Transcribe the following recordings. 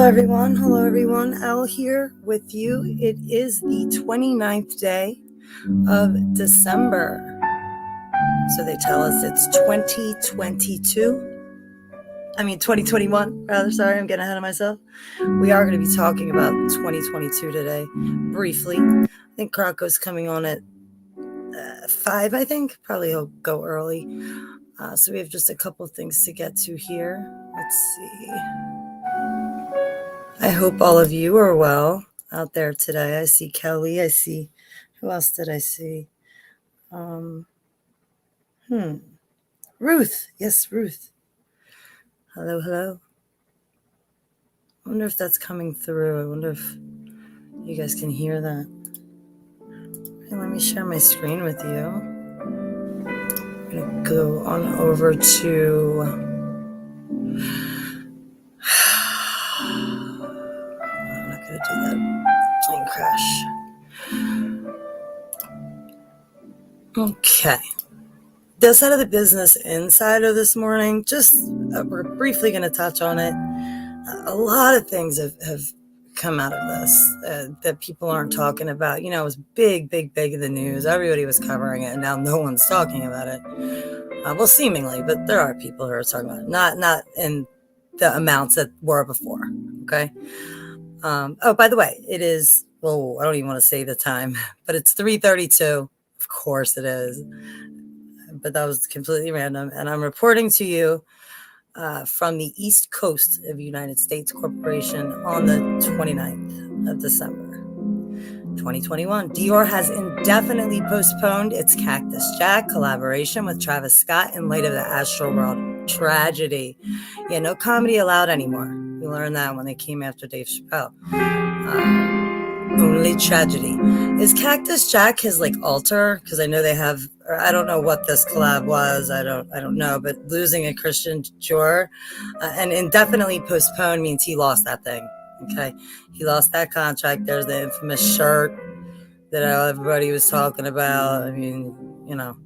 Hello, everyone. Elle here with you. It is the 29th day of December. So they tell us it's 2021, rather. Sorry, I'm getting ahead of myself. We are going to be talking about 2022 today, briefly. I think Krako's coming on at 5, I think. Probably he'll go early. So we have just a couple things to get to here. Let's see. I hope all of you are well out there today. I see Kelly. I see, who else did I see? Ruth. Yes, Ruth. Hello. I wonder if that's coming through. I wonder if you guys can hear that. Okay, let me share my screen with you. I'm going to go on over to... I'm not going to do that. Plane crash. Okay. The side of the business insider this morning, just we're briefly going to touch on it. A lot of things have come out of this that people aren't talking about. You know, it was big in the news. Everybody was covering it, and now no one's talking about it. Well, seemingly, but there are people who are talking about it. Not in the amounts that were before, okay? By the way, it is, well, I don't even want to say the time, but it's 3:32. Of course it is. But that was completely random. And I'm reporting to you from the East Coast of the United States Corporation on the 29th of December, 2021. Dior has indefinitely postponed its Cactus Jack collaboration with Travis Scott in light of the Astroworld tragedy. Yeah, no comedy allowed anymore. We learned that when they came after Dave Chappelle. Only tragedy. Is Cactus Jack his alter? Because I know they have, or I don't know what this collab was. I don't know. But losing a Christian Dior and indefinitely postponed means he lost that thing. Okay, he lost that contract. There's the infamous shirt that everybody was talking about. I mean, you know.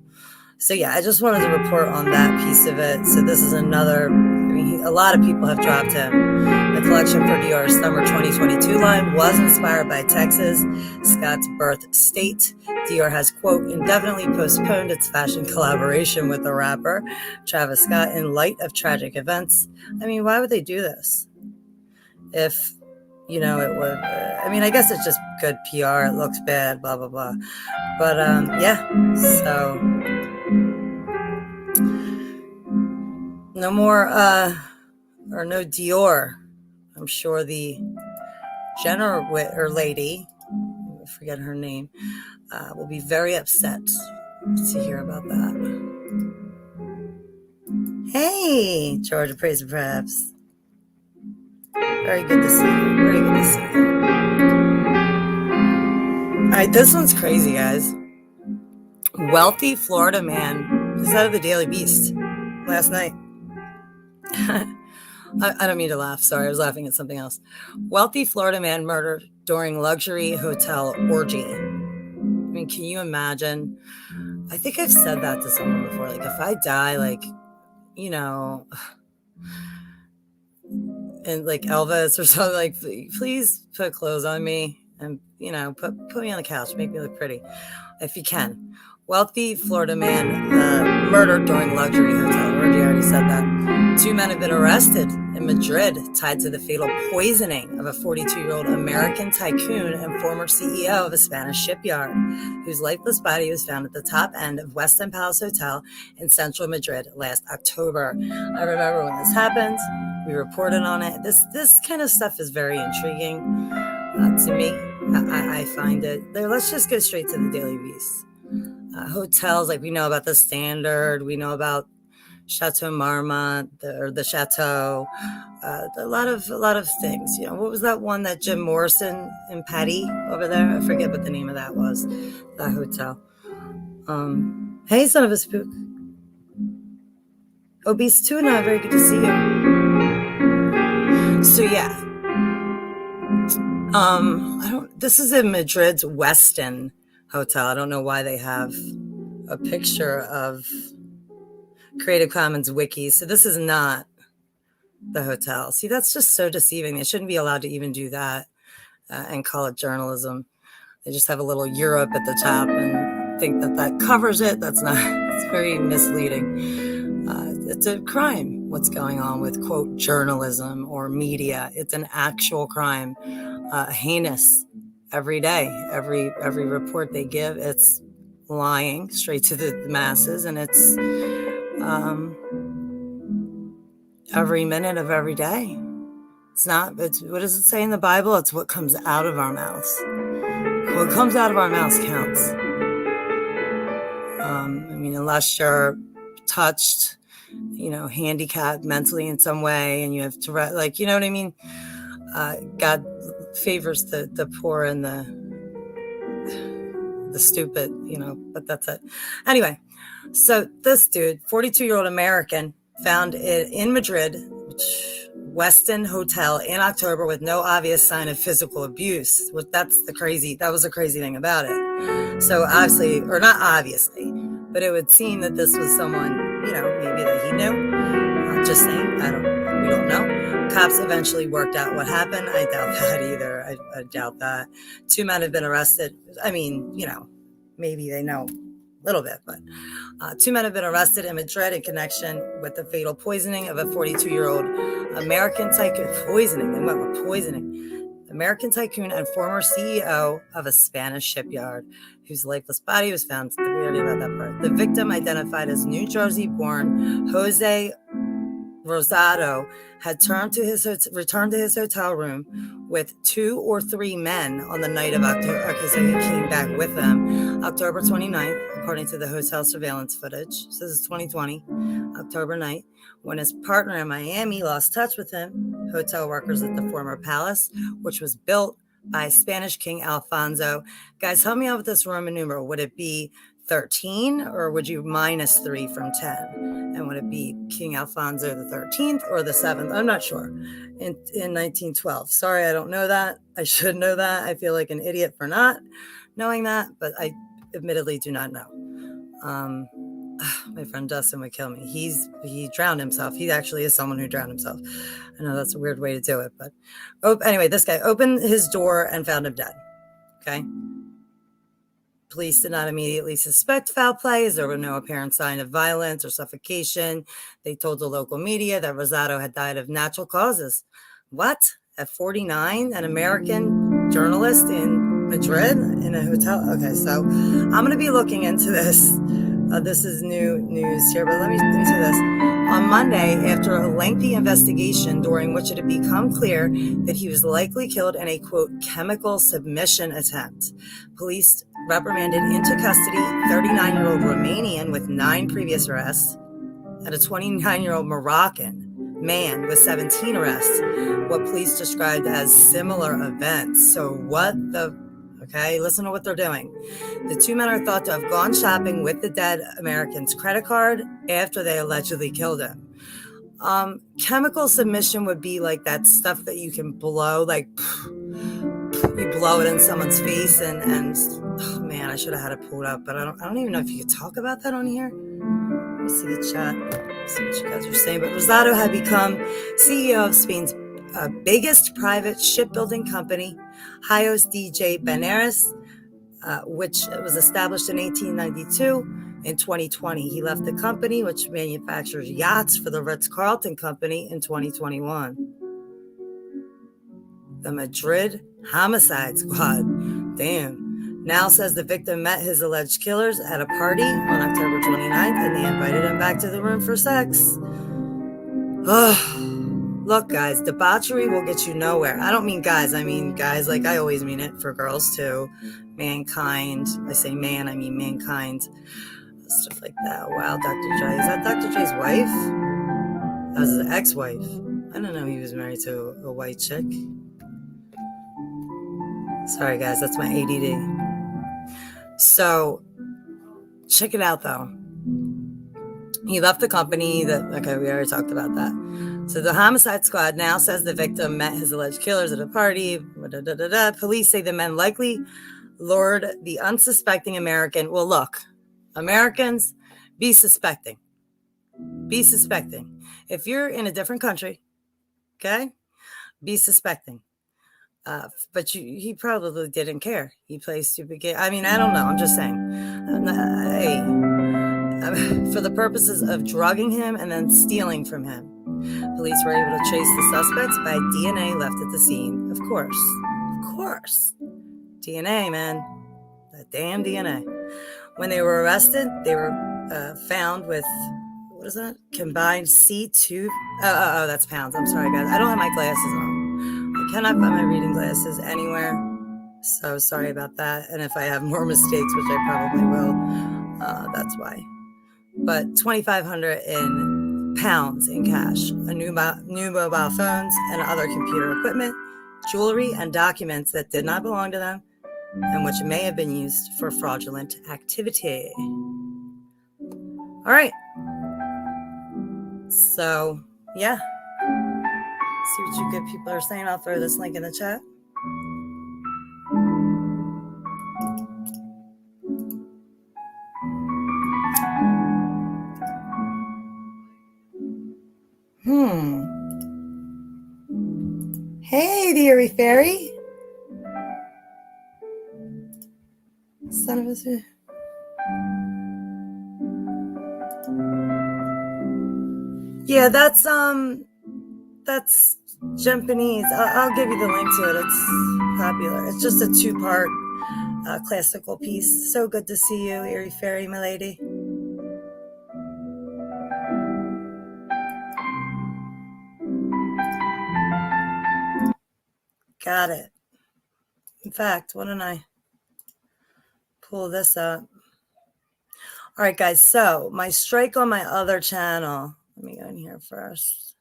So yeah, I just wanted to report on that piece of it. So this is another. I mean, a lot of people have dropped him. The collection for Dior's summer 2022 line was inspired by Texas, Scott's birth state. Dior has, quote, indefinitely postponed its fashion collaboration with the rapper Travis Scott in light of tragic events. I mean, why would they do this? If, you know, it would, I mean, I guess it's just good PR. It looks bad, blah, blah, blah. But, yeah, so no more, or no Dior. I'm sure the Jenner or lady, I forget her name, will be very upset to hear about that. Hey, Georgia Praise and Preps. Very good to see you. All right, this one's crazy, guys. Wealthy Florida man is out of the Daily Beast last night. I don't mean to laugh. Sorry, I was laughing at something else. Wealthy Florida man murdered during luxury hotel orgy. I mean, can you imagine? I think I've said that to someone before. If I die, you know, and Elvis or something, please put clothes on me and, you know, put me on the couch, make me look pretty, if you can. Wealthy Florida man murdered during luxury hotel orgy. I already said that. 2 men have been arrested in Madrid tied to the fatal poisoning of a 42-year-old American tycoon and former CEO of a Spanish shipyard, whose lifeless body was found at the top end of West End Palace Hotel in central Madrid last October. I remember when this happened. We reported on it. This kind of stuff is very intriguing to me. I find it. Let's just go straight to the Daily Beast. Hotels, we know about the Standard, we know about Chateau Marmont, the Chateau, a lot of things. You know, what was that one that Jim Morrison and Patty over there? I forget what the name of that was. That hotel. Hey, son of a spook. Obese Tuna, very good to see you. So yeah, this is in Madrid's Westin Hotel. I don't know why they have a picture of Creative Commons wiki. So this is not the hotel. See, that's just so deceiving. They shouldn't be allowed to even do that and call it journalism. They just have a little Europe at the top and think that that covers it. That's not, it's very misleading. It's a crime what's going on with, quote, journalism or media. It's an actual crime, heinous every day. Every report they give, it's lying straight to the masses, and it's every minute of every day. It's not, it's, what does it say in the Bible? It's what comes out of our mouths. What comes out of our mouths counts. I mean, unless you're touched, handicapped mentally in some way, and you have to, like, you know what I mean? God favors the poor and the stupid, but that's it. Anyway, so this dude, 42-year-old American, found it in Madrid, Westin Hotel in October with no obvious sign of physical abuse. That was the crazy thing about it. So obviously, or not obviously, but it would seem that this was someone, maybe that he knew. Just saying, we don't know. Cops eventually worked out what happened. I doubt that either. I doubt that. 2 men have been arrested. I mean, maybe they know a little bit, but 2 men have been arrested in Madrid in connection with the fatal poisoning of a 42-year-old American tycoon. They went with poisoning. American tycoon and former CEO of a Spanish shipyard, whose lifeless body was found. We already read that part. The victim, identified as New Jersey-born Jose Rosado, had returned to his hotel room with 2 or 3 men on the night of October. Okay, so he came back with them October 29th, according to the hotel surveillance footage. So this is 2020, October night, when his partner in Miami lost touch with him. Hotel workers at the former palace, which was built by Spanish King Alfonso. Guys, help me out with this Roman numeral. Would it be 13, or would you minus 3 from 10? And would it be King Alfonso the 13th or the 7th? I'm not sure. In 1912. Sorry, I don't know that. I should know that. I feel like an idiot for not knowing that, but I admittedly do not know. My friend Dustin would kill me. He drowned himself. He actually is someone who drowned himself. I know that's a weird way to do it, but anyway, this guy opened his door and found him dead. Okay. Police did not immediately suspect foul play, as there were no apparent sign of violence or suffocation. They told the local media that Rosado had died of natural causes. What? At 49, an American journalist in Madrid in a hotel? Okay, so I'm going to be looking into this. This is new news here, but let me say this. On Monday, after a lengthy investigation during which it had become clear that he was likely killed in a, quote, chemical submission attempt, police reprimanded into custody 39-year-old Romanian with 9 previous arrests and a 29-year-old Moroccan man with 17 arrests, what police described as similar events. So what the... Okay, listen to what they're doing. The 2 men are thought to have gone shopping with the dead American's credit card after they allegedly killed him. Chemical submission would be like that stuff that you can blow, like you blow it in someone's face, and oh man, I should have had it pulled up, but I don't even know if you could talk about that on here. Let me see the chat, see what you guys are saying. But Rosado had become CEO of Spain's biggest private shipbuilding company, Hayos DJ Benares, which was established in 1892. In 2020, he left the company, which manufactures yachts for the Ritz-Carlton Company, in 2021. The Madrid Homicide Squad, damn, now says the victim met his alleged killers at a party on October 29th, and they invited him back to the room for sex. Look, guys, debauchery will get you nowhere. I don't mean guys. I mean guys like I always mean it for girls too. Mankind. I say man, I mean mankind. Stuff like that. Wow, Dr. Dre. Is that Dr. Dre's wife? That was his ex-wife. I didn't know he was married to a white chick. Sorry, guys. That's my ADD. So, check it out, though. He left the company. Okay, we already talked about that. So the homicide squad now says the victim met his alleged killers at a party. Police say the men likely lured the unsuspecting American. Well, look, Americans, be suspecting. Be suspecting. If you're in a different country Okay? Be suspecting. But he probably didn't care. He plays stupid game. I mean, I don't know. I'm just saying. Hey, for the purposes of drugging him and then stealing from him, police were able to trace the suspects by DNA left at the scene. Of course. Of course. DNA, man. That damn DNA. When they were arrested, they were found with, what is that? Combined C2. Oh, that's pounds. I'm sorry, guys. I don't have my glasses on. I cannot find my reading glasses anywhere. So sorry about that. And if I have more mistakes, which I probably will, that's why. But 2,500 in pounds in cash, new mobile phones and other computer equipment, jewelry, and documents that did not belong to them, and which may have been used for fraudulent activity. All right. So, yeah. See what you good people are saying. I'll throw this link in the chat. Hey, dearie fairy. Son of a... Yeah, that's Japanese. I'll give you the link to it. It's popular. It's just a 2-part classical piece. So good to see you, Eerie Fairy, my lady. Got it. In fact, why don't I pull this up? All right, guys. So my strike on my other channel. Let me go in here first.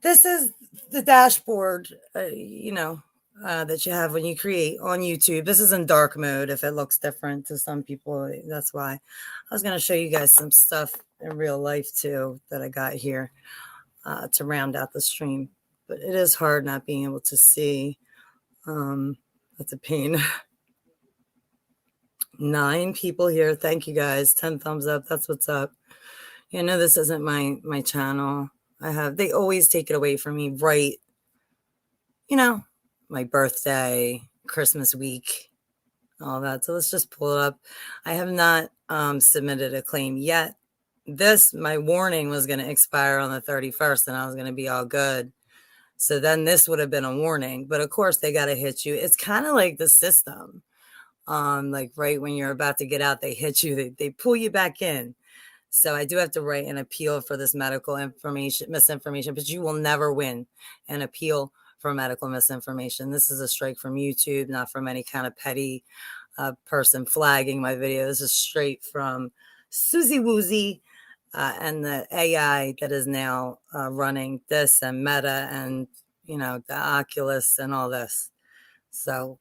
This is the dashboard, that you have when you create on YouTube. This is in dark mode. If it looks different to some people, that's why. I was going to show you guys some stuff in real life too that I got here to round out the stream. But it is hard not being able to see. That's a pain. 9 people here. Thank you guys. 10 thumbs up. That's what's up. You know, this isn't my channel. They always take it away from me, right? My birthday, Christmas week, all that. So let's just pull it up. I have not submitted a claim yet. My warning was going to expire on the 31st and I was going to be all good. So then this would have been a warning, but of course they got to hit you. It's kind of like the system. Like right when you're about to get out, they hit you, they pull you back in. So I do have to write an appeal for this medical misinformation, but you will never win an appeal for medical misinformation. This is a strike from YouTube, not from any kind of petty person flagging my video. This is straight from Susie Woozy and the AI that is now running this and Meta and, the Oculus and all this. So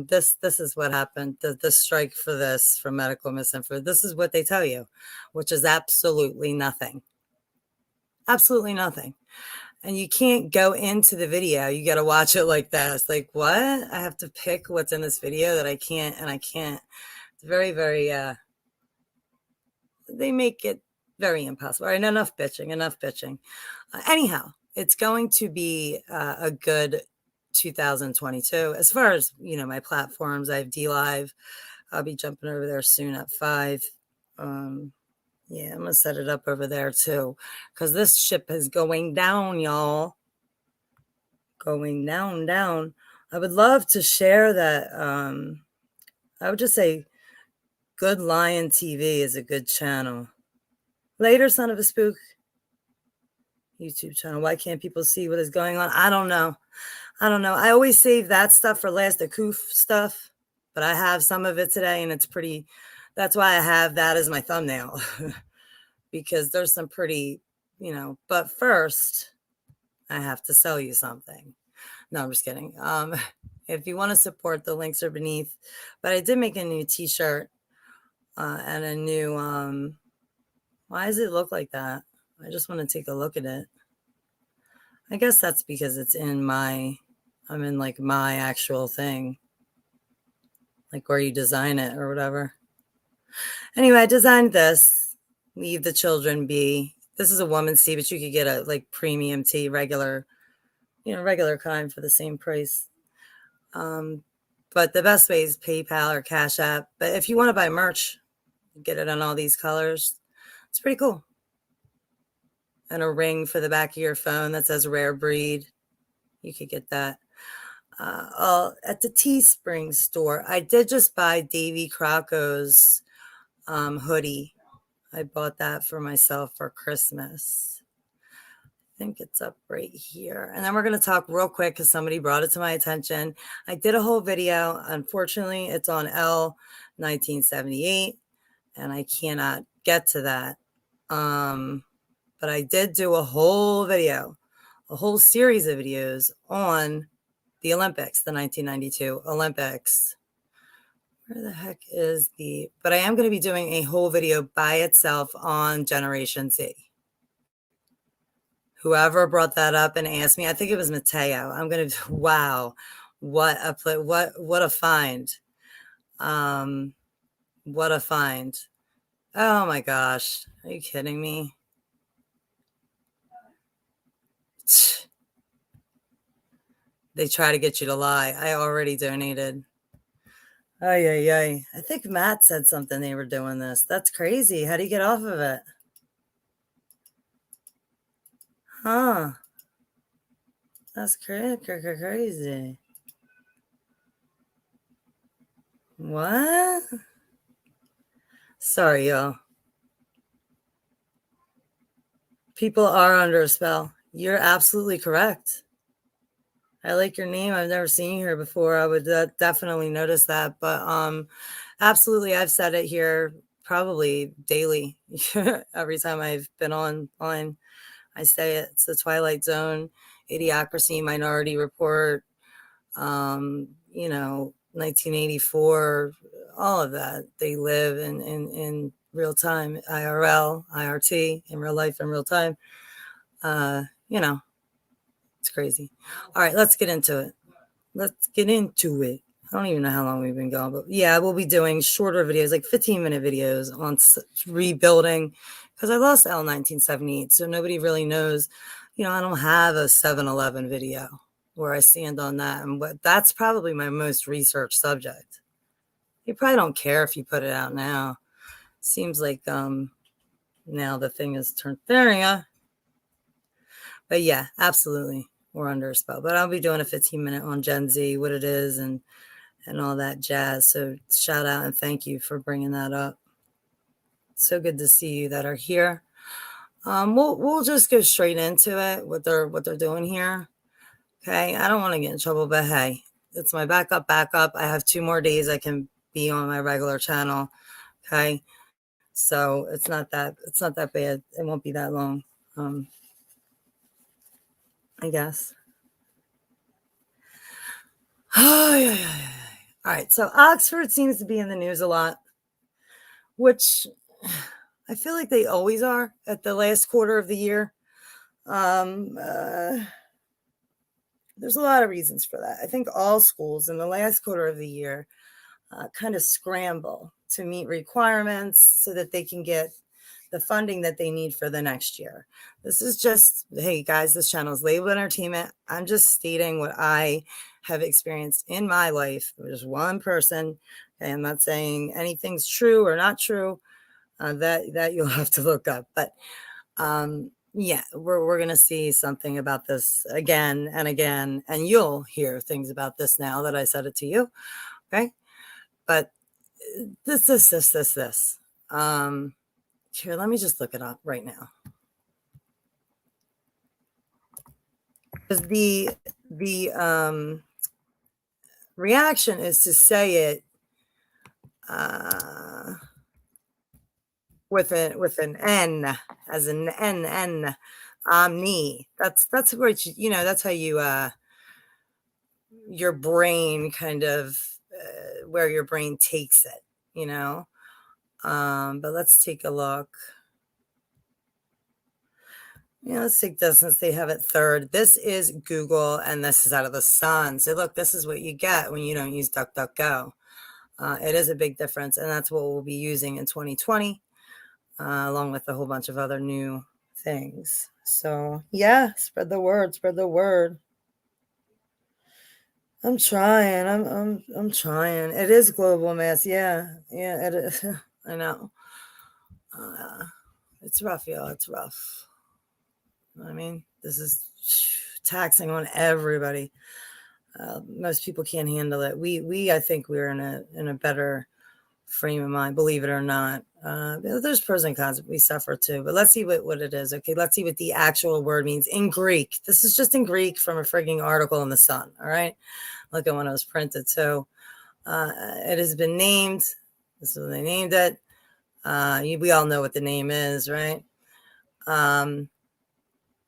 this is what happened. The strike for this, for medical misinformation, this is what they tell you, which is absolutely nothing. Absolutely nothing. And you can't go into the video. You got to watch it like that. It's like, what? I have to pick what's in this video that I can't. It's very, very, they make it very impossible. All right, enough bitching. Anyhow, it's going to be a good 2022 as far as my platforms. I have DLive. I'll be jumping over there soon at 5. Yeah, I'm gonna set it up over there too, because this ship is going down, y'all. Going down. I would love to share that. I would just say Good Lion TV is a good channel. Later, son of a spook. YouTube channel. Why can't people see what is going on? I don't know. I always save that stuff for last, the coof stuff, but I have some of it today and it's pretty, that's why I have that as my thumbnail because there's some pretty, but first I have to sell you something. No, I'm just kidding. If you want to support, the links are beneath, but I did make a new t-shirt and a new, why does it look like that? I just want to take a look at it. I guess that's because it's I'm in like my actual thing, like where you design it or whatever. Anyway, I designed this. Leave the children be. This is a woman's tea, but you could get a like premium tea, regular, regular kind for the same price. But the best way is PayPal or Cash App. But if you want to buy merch, get it in all these colors. It's pretty cool. And a ring for the back of your phone that says Rare Breed. You could get that. At the Teespring store, I did just buy Davy Crocco's hoodie. I bought that for myself for Christmas. I think it's up right here. And then we're going to talk real quick because somebody brought it to my attention. I did a whole video. Unfortunately, it's on Elle 1978, and I cannot get to that. But I did do a whole video, a whole series of videos on the Olympics, the 1992 Olympics. Where the heck is but I am going to be doing a whole video by itself on Generation Z. Whoever brought that up and asked me, I think it was Mateo. I'm going to, wow, what a find. What a find. Oh my gosh. Are you kidding me? They try to get you to lie. I already donated. Ay. I think Matt said something they were doing this. That's crazy. How do you get off of it? Huh. That's crazy. What? Sorry, y'all. People are under a spell. You're absolutely correct. I like your name. I've never seen you here before. I would definitely notice that. But absolutely, I've said it here probably daily. Every time I've been online, I say it. It's the Twilight Zone, Idiocracy, Minority Report, 1984, all of that. They live in real time, IRL, IRT, in real life, in real time. It's crazy. All right, let's get into it. I don't even know how long we've been going, but yeah, we'll be doing shorter videos, like 15-minute videos on rebuilding, because I lost Elle 1978, so nobody really knows. I don't have a 7-Eleven video where I stand on that, and that's probably my most researched subject. You probably don't care if you put it out now. Seems like now the thing is turned there, yeah. But yeah, absolutely, we're under a spell. But I'll be doing a 15-minute on Gen Z, what it is, and all that jazz. So shout out and thank you for bringing that up. So good to see you that are here. We'll just go straight into it. What they're doing here. Okay, I don't want to get in trouble, but hey, it's my backup. I have 2 more days I can be on my regular channel. Okay, so it's not that bad. It won't be that long. I guess. All right, so Oxford seems to be in the news a lot, which I feel like they always are at the last quarter of the year. There's a lot of reasons for that. I think all schools in the last quarter of the year kind of scramble to meet requirements so that they can get the funding that they need for the next year. This is just, hey guys, this channel is Label Entertainment. I'm just stating what I have experienced in my life. There's one person, okay, I'm not saying anything's true or not true. That you'll have to look up. But yeah, we're going to see something about this again and again, and you'll hear things about this now that I said it to you. Okay. But this. Here, let me just look it up right now. Because the reaction is to say it with an N, as an N, omni. That's where that's how you your brain kind of where your brain takes it, but let's take a look. Let's take this since they have it third. This is Google, and this is out of the sun. So look, this is what you get when you don't use DuckDuckGo. It is a big difference, and that's what we'll be using in 2020. along with a whole bunch of other new things. So yeah, spread the word, spread the word. I'm trying. I'm trying. It is global mass. Yeah. Yeah, it is. I know. It's rough, y'all. It's rough. I mean, this is taxing on everybody. Most people can't handle it. I think we're in a better frame of mind, believe it or not. There's pros and cons. We suffer too, but let's see what it is. Okay, let's see what the actual word means in Greek. This is just in Greek from a frigging article in the Sun. All right, look at when it was printed. So it has been named. This is when they named it. We all know what the name is, right?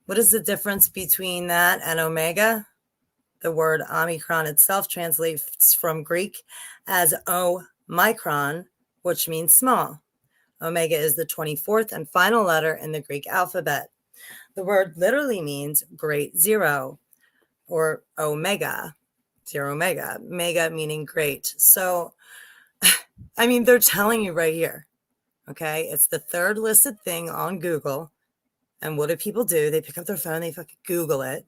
What is the difference between that and omega? The word Omicron itself translates from Greek as O-micron, which means small. Omega is the 24th and final letter in the Greek alphabet. The word literally means great zero, or omega, zero mega, mega meaning great. So, I mean, they're telling you right here, okay? It's the third listed thing on Google. And what do people do? They pick up their phone, they fucking Google it.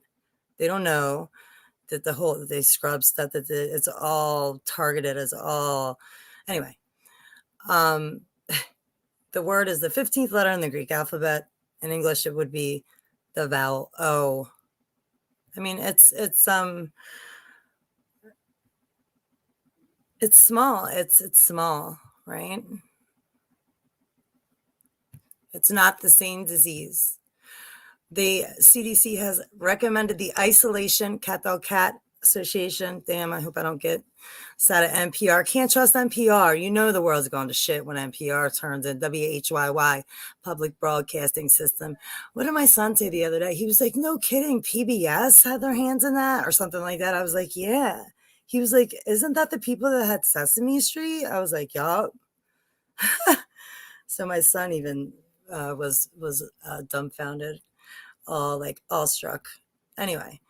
They don't know that they scrub stuff, that it's all targeted as all. Anyway, the word is the 15th letter in the Greek alphabet. In English, it would be the vowel O. I mean, it's small. It's small, right? It's not the same disease. The CDC has recommended the Isolation Cat Association. Damn, I hope I don't get sad at NPR. Can't trust NPR. You know the world's going to shit when NPR turns in WHYY, Public Broadcasting System. What did my son say the other day? He was like, no kidding, PBS had their hands in that or something like that. I was like, yeah. He was like, isn't that the people that had Sesame Street? I was like, yup. So my son even was dumbfounded. All awestruck. Anyway,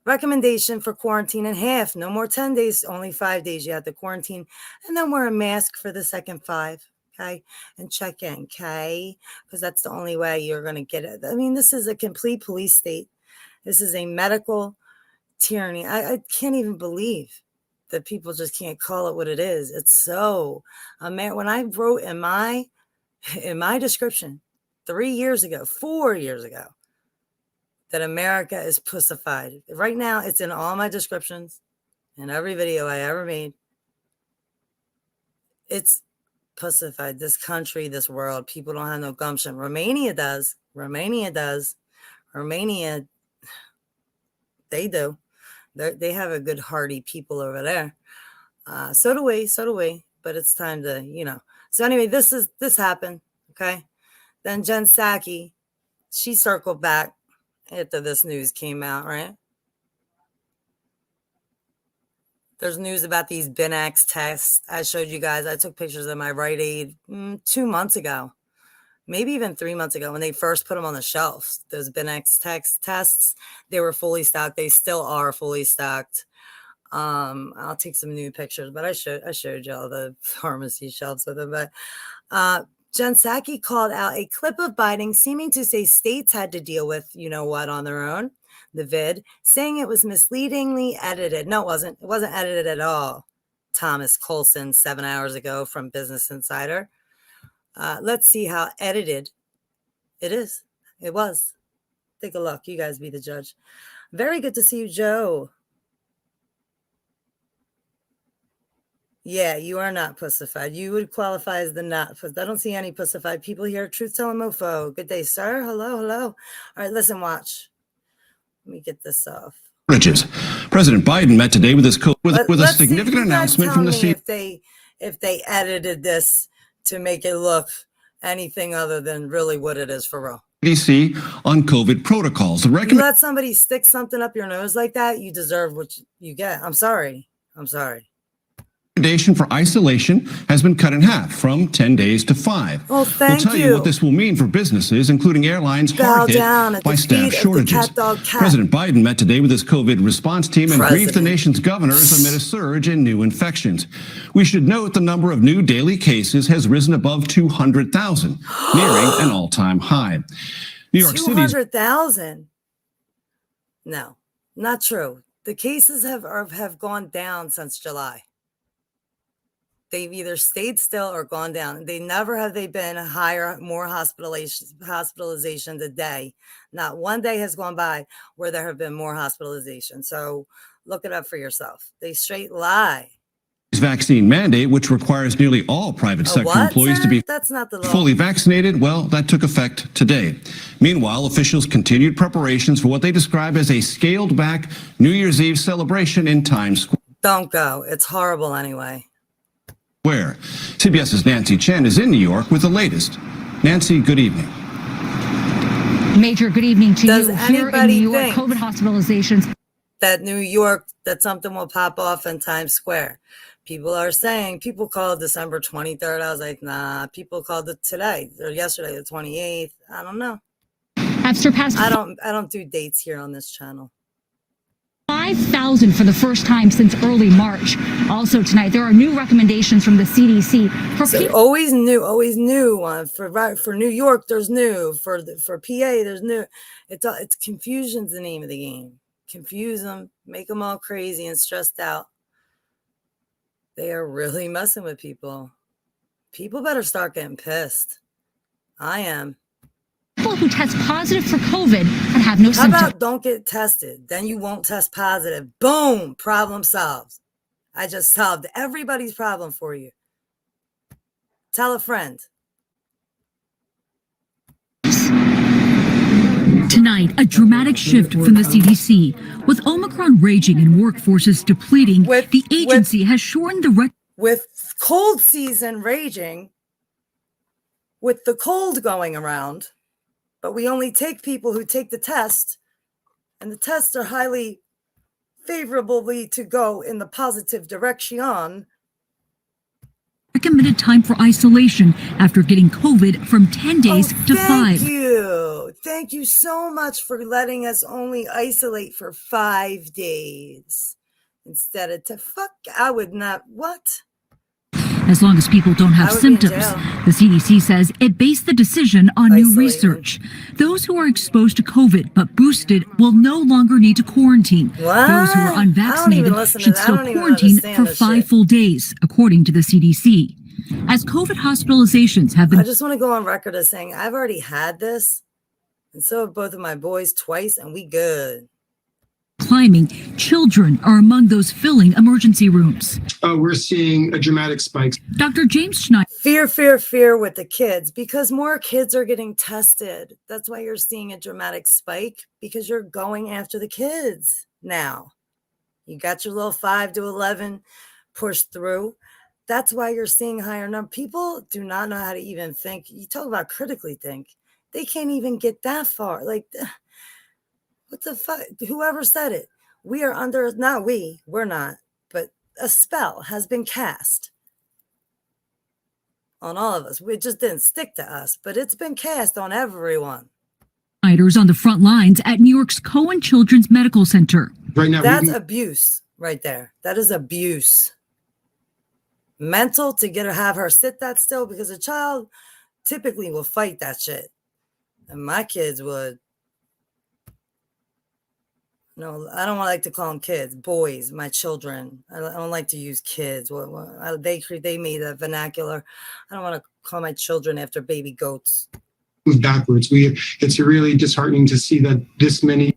recommendation for quarantine in half. No more 10 days, only 5 days you have to quarantine. And then wear a mask for the second 5, okay? And check in, okay? Because that's the only way you're going to get it. I mean, this is a complete police state. This is a medical tyranny. I can't even believe that people just can't call it what it is. It's so, when I wrote in my description 4 years ago, that America is pussified. Right now, it's in all my descriptions and every video I ever made. It's pussified. This country, this world, people don't have no gumption. Romania does. Romania, they do. They have a good, hearty people over there. So do we. But it's time to, So anyway, this happened, okay? Then Jen Psaki, she circled back after this news came out, right? There's news about these bday tests. I showed you guys. I took pictures of my Rite Aid 2 months ago, maybe even 3 months ago when they first put them on the shelves. Those bday tests, they were fully stocked. They still are fully stocked. I'll take some new pictures, but I showed y'all the pharmacy shelves with them. But Jen Psaki called out a clip of Biden seeming to say states had to deal with, on their own, the vid, saying it was misleadingly edited. No, it wasn't. It wasn't edited at all. Thomas Colson 7 hours ago from Business Insider. Let's see how edited it is. It was. Take a look. You guys be the judge. Very good to see you, Joe. Yeah, you are not pussified. You would qualify as the not. I don't see any pussified people here. Truth telling mofo. Good day, sir. Hello. All right, listen, watch. Let me get this off. President Biden met today with his with a significant announcement from the CDC. If they edited this to make it look anything other than really what it is for real. CDC on COVID protocols. You let somebody stick something up your nose like that, you deserve what you get. I'm sorry. recommendation for isolation has been cut in half from 10 days to 5. Well, thank we'll tell you what this will mean for businesses, including airlines hard hit by staff shortages. President Biden met today with his COVID response team and briefed the nation's governors amid a surge in new infections. We should note the number of new daily cases has risen above 200,000, nearing an all-time high. New York City. 200,000? No, not true. The cases have gone down since July. They've either stayed still or gone down. They never have they been higher, more hospitalizations a day. Not one day has gone by where there have been more hospitalizations. So look it up for yourself. They straight lie. Vaccine mandate, which requires nearly all private sector employees to be fully vaccinated, well, that took effect today. Meanwhile, officials continued preparations for what they describe as a scaled back New Year's Eve celebration in Times Square. Don't go. It's horrible anyway. Where? CBS's Nancy Chen is in New York with the latest. Nancy, good evening. Major, good evening to you. Here in New York, COVID hospitalizations. That New York, that something will pop off in Times Square. People are saying, people called December 23rd. I was like, nah, people called it today or yesterday, the 28th. I don't know. Have surpassed. I don't do dates here on this channel. 5,000 for the first time since early March. Also tonight, there are new recommendations from the CDC. Always new. For New York, there's new. For PA, there's new. It's confusion's the name of the game. Confuse them, make them all crazy and stressed out. They are really messing with people. People better start getting pissed. I am. People who test positive for COVID and have no symptoms. How about don't get tested? Then you won't test positive. Boom, problem solved. I just solved everybody's problem for you. Tell a friend. Tonight, a dramatic shift from the CDC. With Omicron raging and workforces depleting, the agency has shortened the with cold season raging, with the cold going around, but we only take people who take the test, and the tests are highly favorably to go in the positive direction. Recommended time for isolation after getting COVID from 10 days to 5. Thank you so much for letting us only isolate for 5 days instead of I would not. What? As long as people don't have symptoms, the CDC says it based the decision on new research. Those who are exposed to COVID but boosted will no longer need to quarantine. What? Those who are unvaccinated should still quarantine for 5 full days, according to the CDC. As COVID hospitalizations have been... I just want to go on record as saying I've already had this, and so have both of my boys twice, and we good. Climbing, children are among those filling emergency rooms. We're seeing a dramatic spike. Dr. James Schneider. Fear with the kids because more kids are getting tested. That's why you're seeing a dramatic spike, because you're going after the kids now. You got your little 5 to 11 pushed through. That's why you're seeing higher number. People do not know how to even think. You talk about critically think. They can't even get that far. Like, what the fuck? Whoever said it? We are under, not we, we're not, but a spell has been cast on all of us. It just didn't stick to us, but it's been cast on everyone. Schneider's on the front lines at New York's Cohen Children's Medical Center. Right now, that's abuse right there. That is abuse. Mental to have her sit that still, because a child typically will fight that shit. And my kids would. No, I don't like to call them kids, boys, my children. I don't like to use kids. They made a vernacular. I don't want to call my children after baby goats. Backwards. It's really disheartening to see that this many.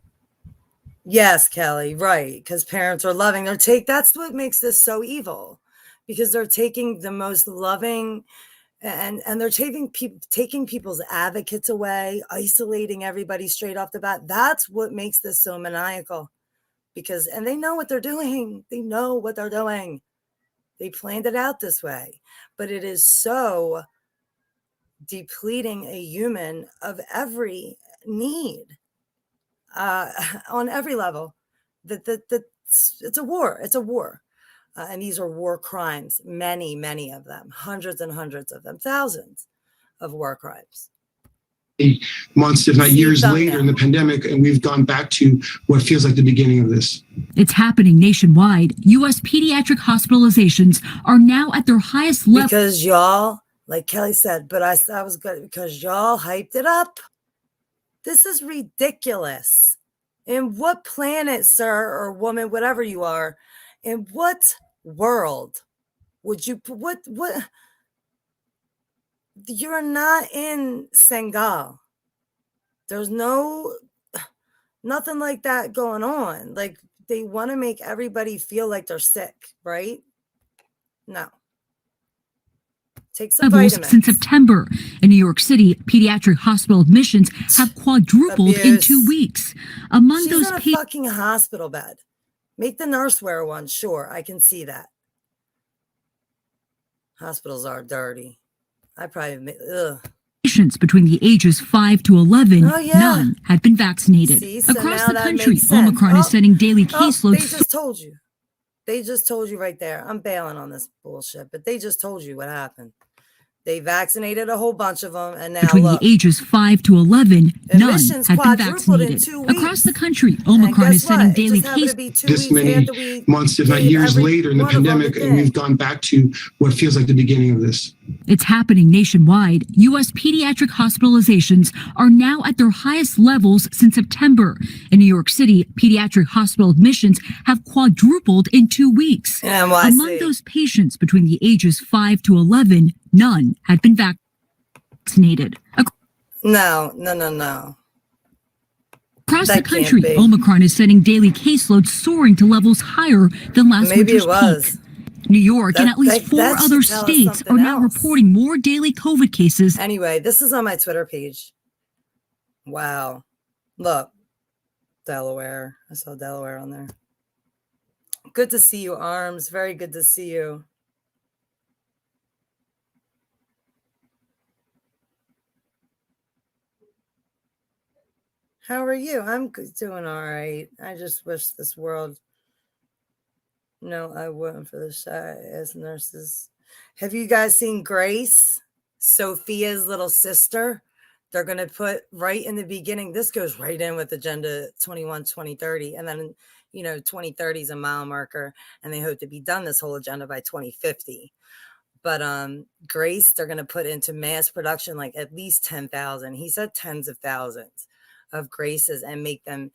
Yes, Kelly, right. Because parents are loving. That's what makes this so evil. Because they're taking the most loving and they're taking people's advocates away, isolating everybody straight off the bat. That's what makes this so maniacal, and they know what they're doing. They know what they're doing. They planned it out this way, but it is so depleting a human of every need on every level that it's a war. It's a war. And these are war crimes, many, many of them, hundreds and hundreds of them, thousands of war crimes. Months, if not years later in the pandemic, and we've gone back to what feels like the beginning of this. It's happening nationwide. U.S. pediatric hospitalizations are now at their highest level. Because y'all, like Kelly said, but I was good because y'all hyped it up. This is ridiculous. In what planet, sir or woman, whatever you are, in what world would you put what? You're not in Senegal. There's nothing like that going on. Like they want to make everybody feel like they're sick, right? No. Take some vitamins. Since September. In New York City, pediatric hospital admissions have quadrupled in 2 weeks. Among She's those in a fucking hospital bed. Make the nurse wear one. Sure, I can see that. Hospitals are dirty. I probably, patients between the ages 5 to 11, none had been vaccinated. See, so across now the that country, makes sense. Omicron is setting daily caseloads. They just told you. They just told you right there. I'm bailing on this bullshit, but they just told you what happened. They vaccinated a whole bunch of them, and now between look, the ages 5 to 11, none admissions had been quadrupled in vaccinated. 2 weeks. Across the country, Omicron is setting what? daily It just happened to cases. be 2 This weeks many after we months, if not gave years every later in the one of them pandemic, the and we've thing. gone back to what feels like the beginning of this. It's happening nationwide. U.S. pediatric hospitalizations are now at their highest levels since September. In New York City, pediatric hospital admissions have quadrupled in 2 weeks. NYC. Among those patients between the ages 5 to 11, none had been vaccinated. No. Across That the country, can't be. Omicron is setting daily caseloads soaring to levels higher than last Maybe winter's it was. peak. New York and at least 4 that should other tell us states something are now else. reporting more daily COVID cases. Anyway, this is on my Twitter page. Wow. Look, Delaware. I saw Delaware on there. Good to see you, Arms. Very good to see you. How are you? I'm doing all right. I just wish this world. No, I wouldn't for the shy as nurses. Have you guys seen Grace, Sophia's little sister? They're going to put right in the beginning. This goes right in with Agenda 21, 2030. And then, 2030 is a mile marker. And they hope to be done this whole agenda by 2050. But Grace, they're going to put into mass production like at least 10,000. He said tens of thousands of Graces and make them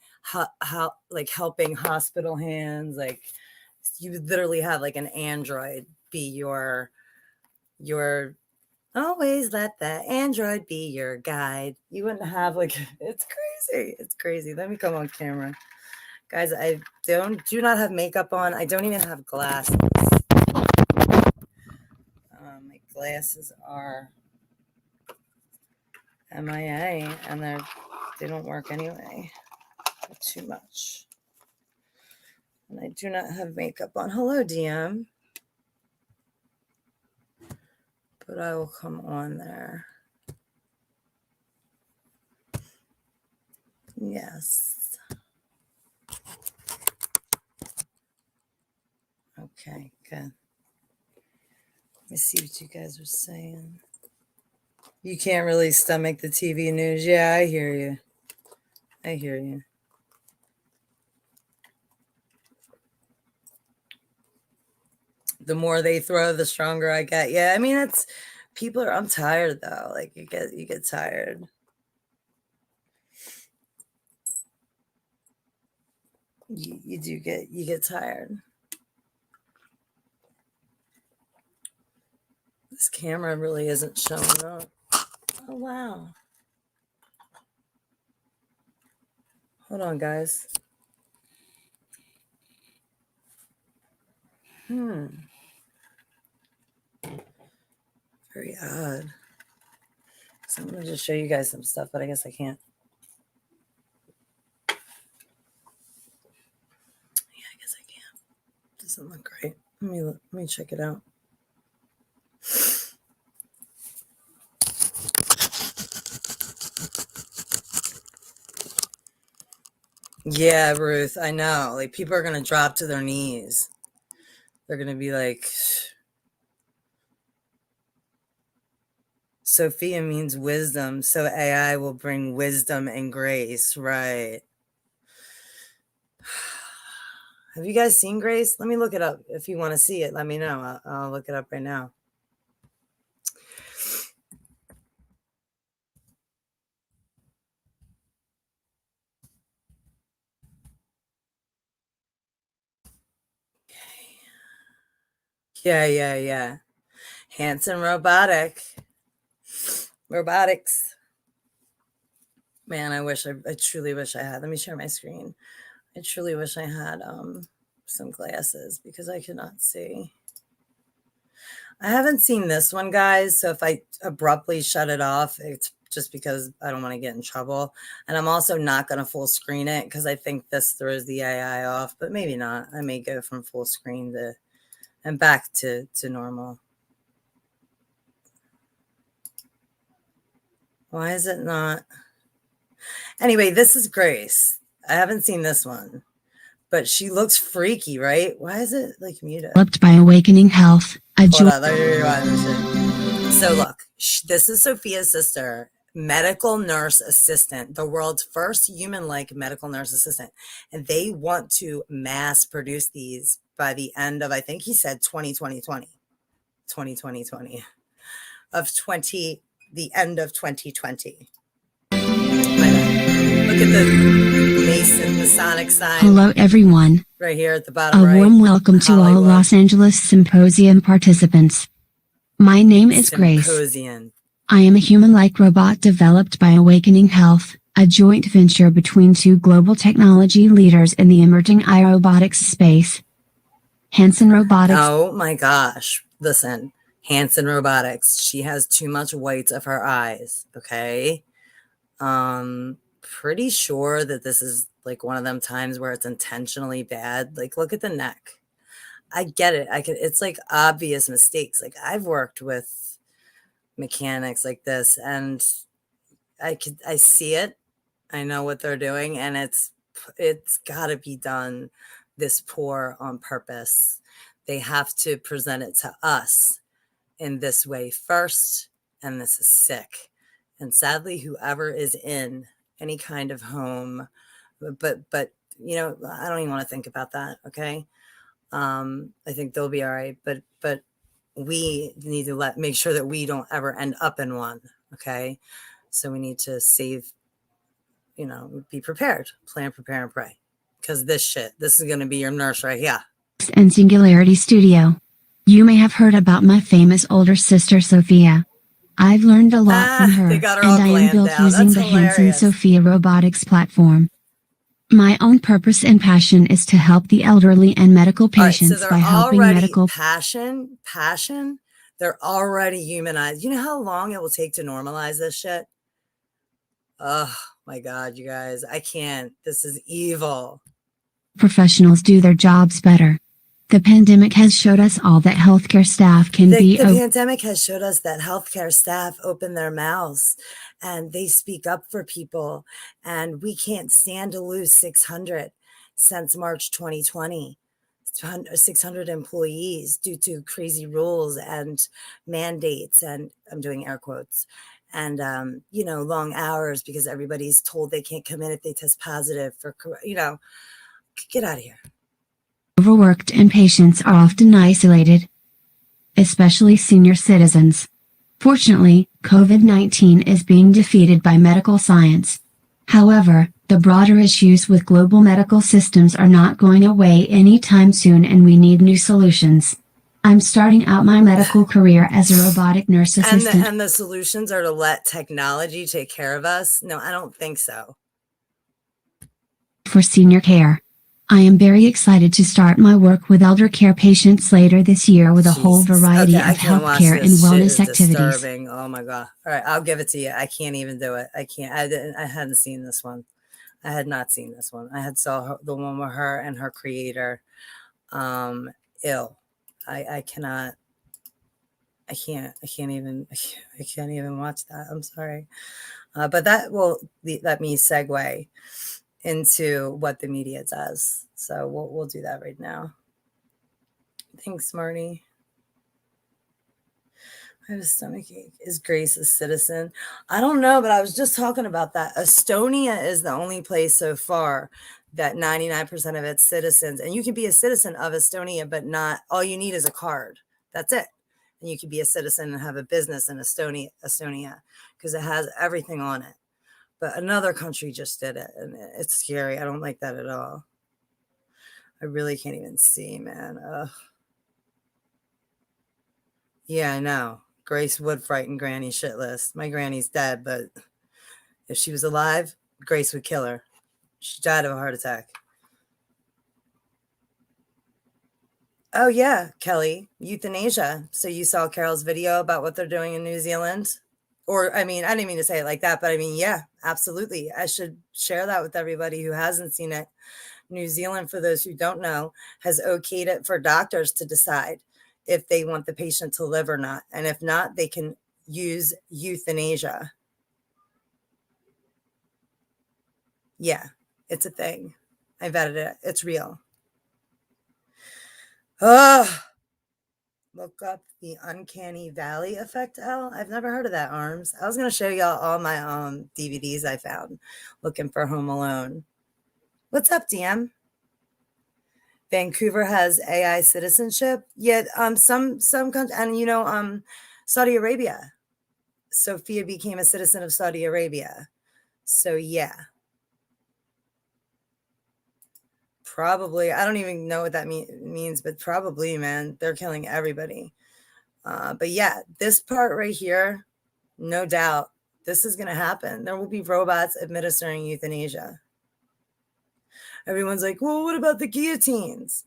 like helping hospital hands. Like you literally have like an android be your always let the android be your guide. You wouldn't have like, it's crazy. Let me come on camera. Guys, I do not have makeup on. I don't even have glasses. My glasses are MIA and they don't work anyway. They're too much. And I do not have makeup on. Hello, DM. But I will come on there. Yes. Okay, good. Let me see what you guys are saying. You can't really stomach the TV news. Yeah, I hear you. The more they throw, the stronger I get. Yeah, I mean, I'm tired though. Like you get tired. You get tired. This camera really isn't showing up. Oh wow. Hold on, guys. Very odd. So I'm gonna just show you guys some stuff, but I guess I can't. Yeah, I guess I can't. Doesn't look great. Let me check it out. Yeah, Ruth, I know. Like people are gonna drop to their knees. They're going to be like, Sophia means wisdom, so AI will bring wisdom and grace, right? Have you guys seen Grace? Let me look it up. If you want to see it, let me know. I'll look it up right now. Yeah. Hanson Robotics. Man, I truly wish I had. Let me share my screen. I truly wish I had some glasses because I cannot see. I haven't seen this one, guys. So if I abruptly shut it off, it's just because I don't want to get in trouble. And I'm also not going to full screen it because I think this throws the AI off, but maybe not. I may go from full screen and back to normal. Why is it not? Anyway, this is Grace. I haven't seen this one, but she looks freaky, right? Why is it like muted? Developed by Awakening Health. Hold on, let me rewind this shit. So look, this is Sophia's sister, medical nurse assistant, the world's first human-like medical nurse assistant. And they want to mass produce these by the end of, I think he said 2020, the end of 2020. Look at the Mason, the Sonic sign. Hello, everyone. Right here at the bottom A right. warm welcome to all Hollywood. Los Angeles Symposium participants. My name is Grace. Symposium. I am a human-like robot developed by Awakening Health, a joint venture between two global technology leaders in the emerging iRobotics space. Hanson Robotics. Oh my gosh. Listen, Hanson Robotics. She has too much whites of her eyes. Okay. Pretty sure that this is like one of them times where it's intentionally bad. Like, look at the neck. I get it. It's like obvious mistakes. Like, I've worked with mechanics like this and I see it. I know what they're doing, and it's got to be done this poor on purpose. They have to present it to us in this way first, and this is sick. And sadly, whoever is in any kind of home, but you know, I don't even want to think about that. Okay. I think they'll be all right, but we need to make sure that we don't ever end up in one. Okay. So we need to save, you know, be prepared, plan, prepare, and pray. Because this is going to be your nurse right here. And Singularity Studio. You may have heard about my famous older sister, Sophia. I've learned a lot from her, and I am built using the Hanson Sophia Robotics platform. My own purpose and passion is to help the elderly and medical patients by helping medical passion. They're already humanized. You know how long it will take to normalize this shit? Oh my God, you guys, I can't. This is evil. Professionals do their jobs better. The pandemic has showed us all that healthcare staff can be. The pandemic has showed us that healthcare staff open their mouths and they speak up for people. And we can't stand to lose 600 since March 2020. 600 employees due to crazy rules and mandates. And I'm doing air quotes. And, you know, long hours because everybody's told they can't come in if they test positive for, you know, get out of here. Overworked and patients are often isolated, especially senior citizens. Fortunately, COVID-19 is being defeated by medical science. However, the broader issues with global medical systems are not going away anytime soon, and we need new solutions. I'm starting out my medical career as a robotic nurse assistant. And the solutions are to let technology take care of us? No, I don't think so. For senior care. I am very excited to start my work with elder care patients later this year with a whole variety of healthcare and wellness activities. Disturbing. Oh my God. All right, I'll give it to you. I can't even do it. I can't. I hadn't seen this one. I had not seen this one. I had saw the one with her and her creator, Elle. I cannot. I can't even watch that. I'm sorry. But that will let me segue into what the media does. So we'll do that right now. Thanks, Marty. I have a stomachache. Is Grace a citizen? I don't know, but I was just talking about that. Estonia is the only place so far that 99% of its citizens, and you can be a citizen of Estonia, but not all you need is a card. That's it. And you can be a citizen and have a business in Estonia, because it has everything on it. But another country just did it, and it's scary. I don't like that at all. I really can't even see, man. Ugh. Yeah, I know. Grace would frighten Granny shitless. My granny's dead, but if she was alive, Grace would kill her. She died of a heart attack. Oh, yeah, Kelly, euthanasia. So you saw Carol's video about what they're doing in New Zealand? Or, I mean, I didn't mean to say it like that, but I mean, yeah, absolutely. I should share that with everybody who hasn't seen it. New Zealand, for those who don't know, has okayed it for doctors to decide if they want the patient to live or not. And if not, they can use euthanasia. Yeah, it's a thing. I vetted it. It's real. Look up the uncanny valley effect, Elle. I've never heard of that, Arms. I was going to show y'all all my DVDs I found looking for Home Alone. What's up, DM? Vancouver has AI citizenship. Yet some countries, and Saudi Arabia. Sophia became a citizen of Saudi Arabia. So yeah. Probably. I don't even know what that means, but probably, man, they're killing everybody. But yeah, this part right here, no doubt, this is going to happen. There will be robots administering euthanasia. Everyone's like, well, what about the guillotines?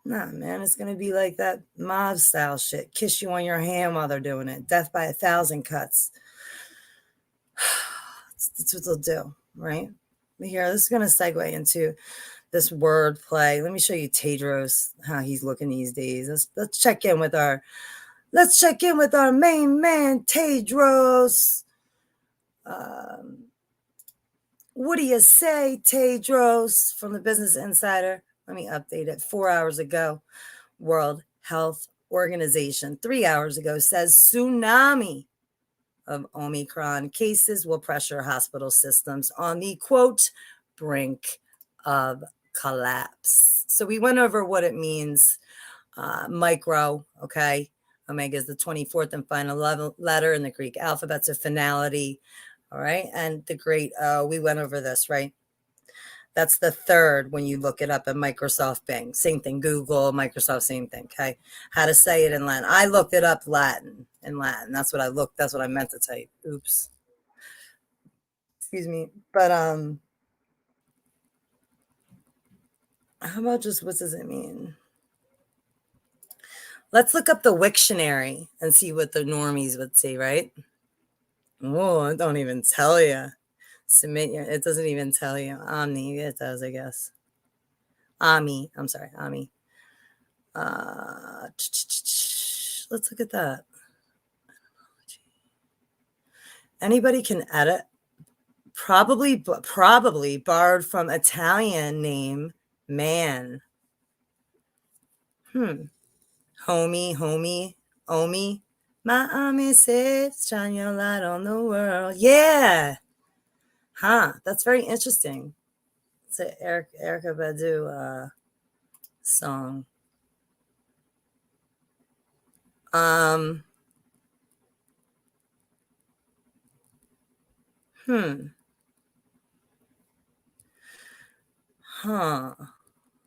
Nah, man, it's going to be like that mob style shit. Kiss you on your hand while they're doing it. Death by 1,000 cuts. That's what they'll do, right? But here, this is going to segue into this word play. Let me show you Tedros, how he's looking these days. Let's check in with our main man, Tedros. What do you say, Tedros, from the Business Insider? Let me update it. 4 hours ago, World Health Organization, 3 hours ago, says tsunami of Omicron cases will pressure hospital systems on the, quote, brink of collapse. So we went over what it means, micro, okay? Omega is the 24th and final letter in the Greek alphabet, so finality. All right. And the great, we went over this, right? That's the third when you look it up at Microsoft Bing. Same thing. Google, Microsoft, same thing. Okay. How to say it in Latin. I looked it up in Latin. That's what I looked. That's what I meant to type. Oops. Excuse me. But how about just what does it mean? Let's look up the Wiktionary and see what the normies would say, right? Oh, it don't even tell you. It doesn't even tell you. Omni, it does, I guess. Ami. Let's look at that. Anybody can edit. Probably borrowed from Italian name, man. Homie. My army says, shine your light on the world. Yeah. Huh. That's very interesting. It's an Erykah Badu song.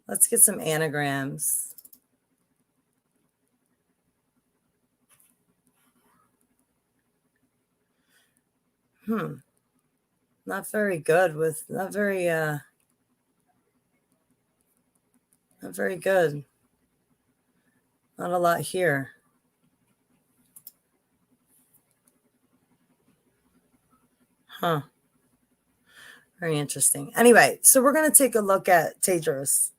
Let's get some anagrams. Not very good with, not very good. Not a lot here. Very interesting. Anyway, so we're going to take a look at Tedros.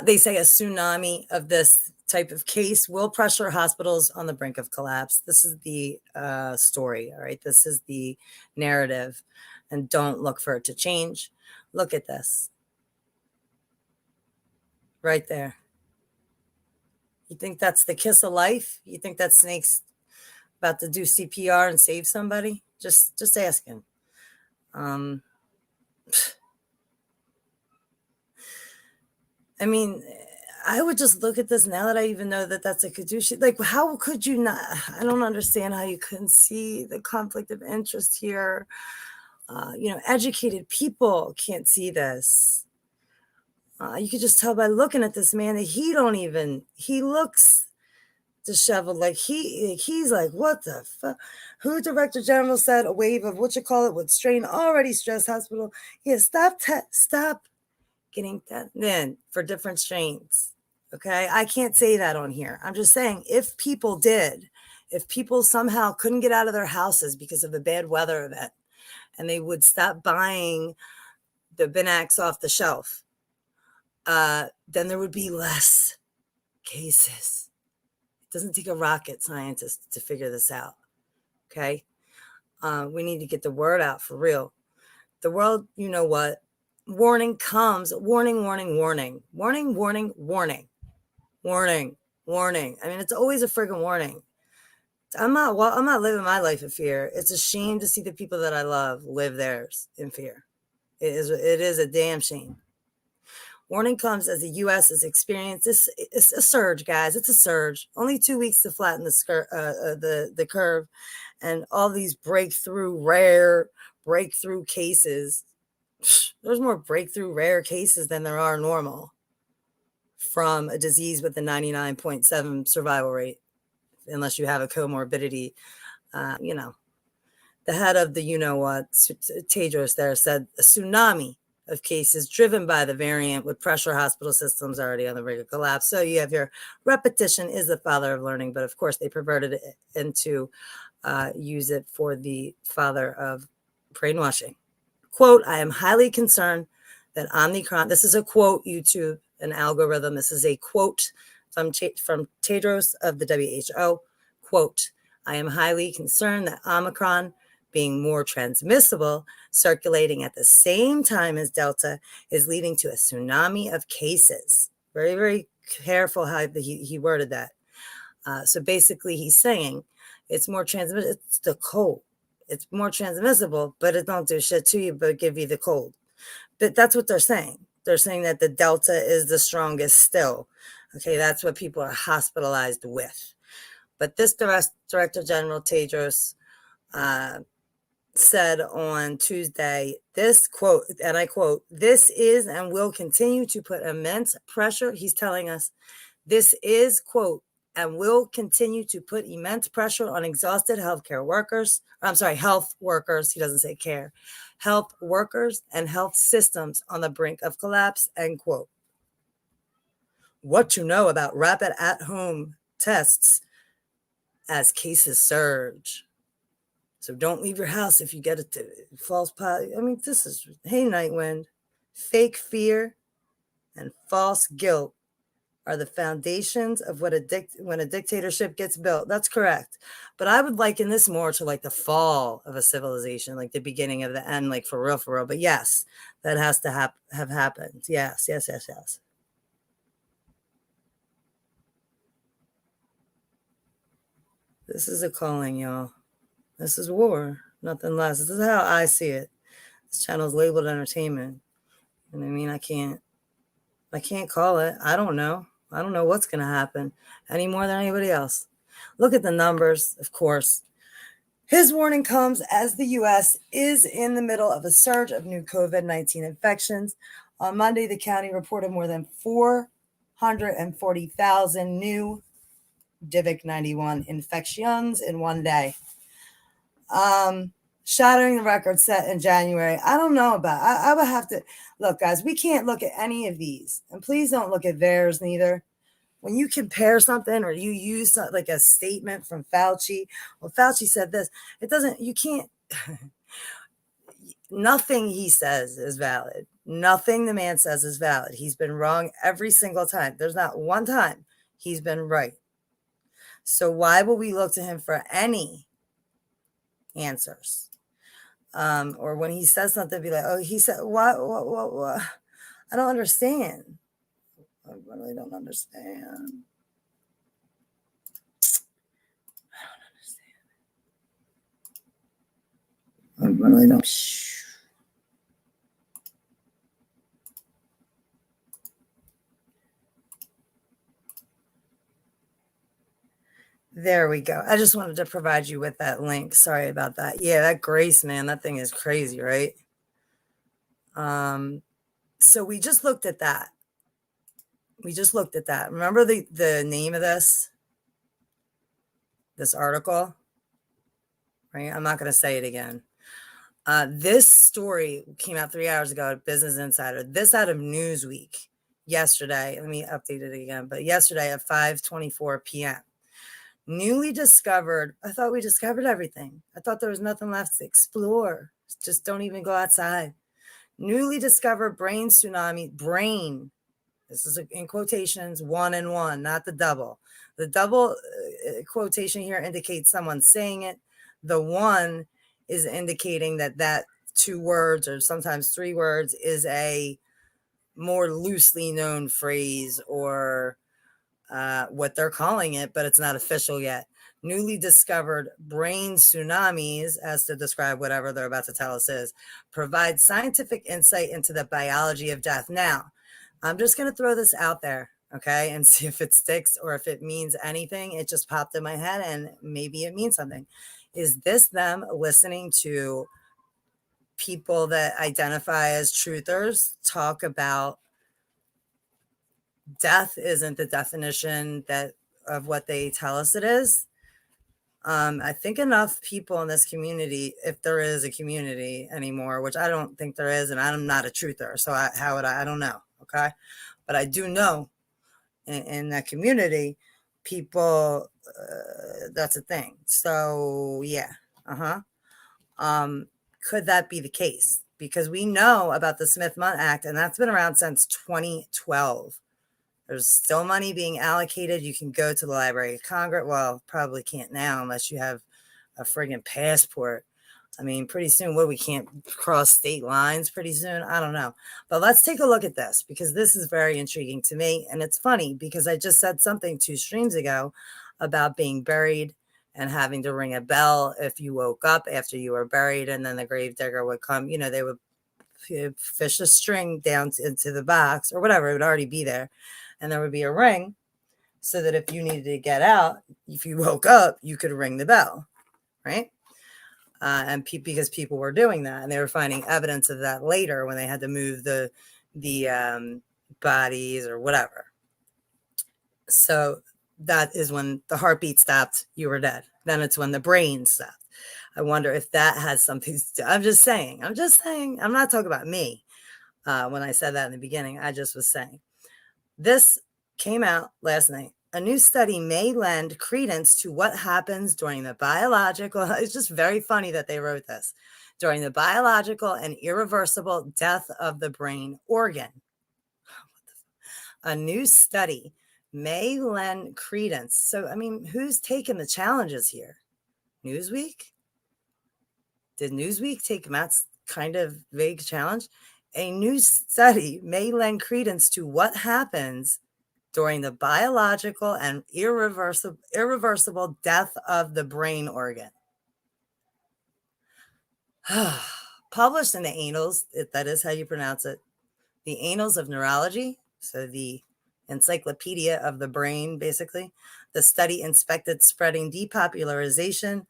They say a tsunami of this type of case will pressure hospitals on the brink of collapse. This is the story, all right? This is the narrative, and don't look for it to change. Look at this. Right there. You think that's the kiss of life? You think that snake's about to do CPR and save somebody? Just asking. I mean, I would just look at this now that I even know that that's a Kadushi. Like, how could you not? I don't understand how you couldn't see the conflict of interest here. Educated people can't see this. You could just tell by looking at this man that he looks disheveled. Like he's like, what the fuck? Who Director General said a wave of would strain already stressed hospital. Yeah, stop getting that then for different strains. Okay, I can't say that on here. I'm just saying if people somehow couldn't get out of their houses because of a bad weather event, and they would stop buying the Binax off the shelf, then there would be less cases. It doesn't take a rocket scientist to figure this out. Okay, we need to get the word out for real. The world, you know what? Warning comes. Warning, warning, warning. Warning, warning, warning. Warning, warning. I mean, it's always a friggin' warning. I'm not living my life in fear. It's a shame to see the people that I love live theirs in fear. It is a damn shame. Warning comes as the U.S. has experienced this. It's a surge, guys. It's a surge. Only 2 weeks to flatten the curve, and all these rare breakthrough cases. There's more breakthrough rare cases than there are normal from a disease with a 99.7 survival rate, unless you have a comorbidity. The head of the Tedros there said a tsunami of cases driven by the variant would pressure hospital systems already on the brink of collapse. So you have your repetition is the father of learning, but of course they perverted it into use it for the father of brainwashing. Quote, I am highly concerned that Omicron, this is a quote, YouTube, an algorithm. This is a quote from Tedros of the WHO. Quote, I am highly concerned that Omicron, being more transmissible, circulating at the same time as Delta, is leading to a tsunami of cases. Very, very careful how he worded that. So basically he's saying it's more transmissible. It's the cold. It's more transmissible, but it don't do shit to you, but give you the cold. But that's what they're saying. They're saying that the Delta is the strongest still. Okay, that's what people are hospitalized with. But this Director General Tedros said on Tuesday, this quote, and I quote, this is and will continue to put immense pressure. He's telling us this is, quote, and will continue to put immense pressure on exhausted health workers. He doesn't say care. Health workers and health systems on the brink of collapse, end quote. What to know about rapid at-home tests as cases surge. So don't leave your house if you get a false positive. I mean, this is, hey, Nightwind, fake fear and false guilt are the foundations of when a dictatorship gets built. That's correct. But I would liken this more to like the fall of a civilization, like the beginning of the end, like for real. But yes, that has to have happened. Yes. This is a calling, y'all. This is war, nothing less. This is how I see it. This channel is labeled entertainment. And I mean, I can't call it. I don't know what's going to happen any more than anybody else. Look at the numbers, of course. His warning comes as the U.S. is in the middle of a surge of new COVID-19 infections. On Monday, the county reported more than 440,000 new Divic-91 infections in one day. Shattering the record set in January. I don't know about. I would have to look, guys. We can't look at any of these, and please don't look at theirs neither. When you compare something or you use like a statement from Fauci, well, Fauci said this. It doesn't. You can't. Nothing he says is valid. Nothing the man says is valid. He's been wrong every single time. There's not one time he's been right. So why will we look to him for any answers? Or when he says something, be like, oh, he said, what? I don't understand. I really don't understand. I really don't. There we go. I just wanted to provide you with that link. Sorry about that. Yeah, that Grace, man, that thing is crazy, right? So we just looked at that. Remember the name of this article, right? I'm not going to say it again. This story came out 3 hours ago at Business Insider. This out of Newsweek yesterday. Let me update it again. But yesterday at 5:24 p.m. Newly discovered. I thought we discovered everything. I thought there was nothing left to explore. Just don't even go outside. Newly discovered brain tsunami. Brain. This is in quotations, 1 and 1, not the double. The double quotation here indicates someone saying it. The 1 is indicating that 2 words or sometimes 3 words is a more loosely known phrase or what they're calling it, but it's not official yet. Newly discovered brain tsunamis, as to describe whatever they're about to tell us is, provide scientific insight into the biology of death. Now, I'm just going to throw this out there, okay, and see if it sticks or if it means anything. It just popped in my head and maybe it means something. Is this them listening to people that identify as truthers talk about death isn't the definition of what they tell us it is? I think enough people in this community, if there is a community anymore, which I don't think there is, and I'm not a truther, so I don't know, okay? But I do know in that community, people, that's a thing. So yeah, could that be the case? Because we know about the Smith-Mundt Act, and that's been around since 2012. There's still money being allocated. You can go to the Library of Congress. Well, probably can't now unless you have a friggin' passport. I mean, pretty soon, we can't cross state lines pretty soon? I don't know. But let's take a look at this because this is very intriguing to me. And it's funny because I just said something 2 streams ago about being buried and having to ring a bell if you woke up after you were buried, and then the gravedigger would come. You know, they would fish a string down into the box or whatever. It would already be there. And there would be a ring so that if you needed to get out, if you woke up, you could ring the bell, right? And because people were doing that, and they were finding evidence of that later when they had to move the bodies or whatever. So that is when the heartbeat stopped, you were dead. Then it's when the brain stopped. I wonder if that has something to do. I'm just saying. I'm not talking about me when I said that in the beginning. I just was saying. This came out last night. A new study may lend credence to what happens during the biological. It's just very funny that they wrote this. During the biological and irreversible death of the brain organ. A new study may lend credence. So, I mean, who's taking the challenges here? Newsweek? Did Newsweek take Matt's kind of vague challenge? A new study may lend credence to what happens during the biological and irreversible death of the brain organ. Published in the Annals, that is how you pronounce it, the Annals of Neurology, so the encyclopedia of the brain, basically. The study inspected spreading depolarization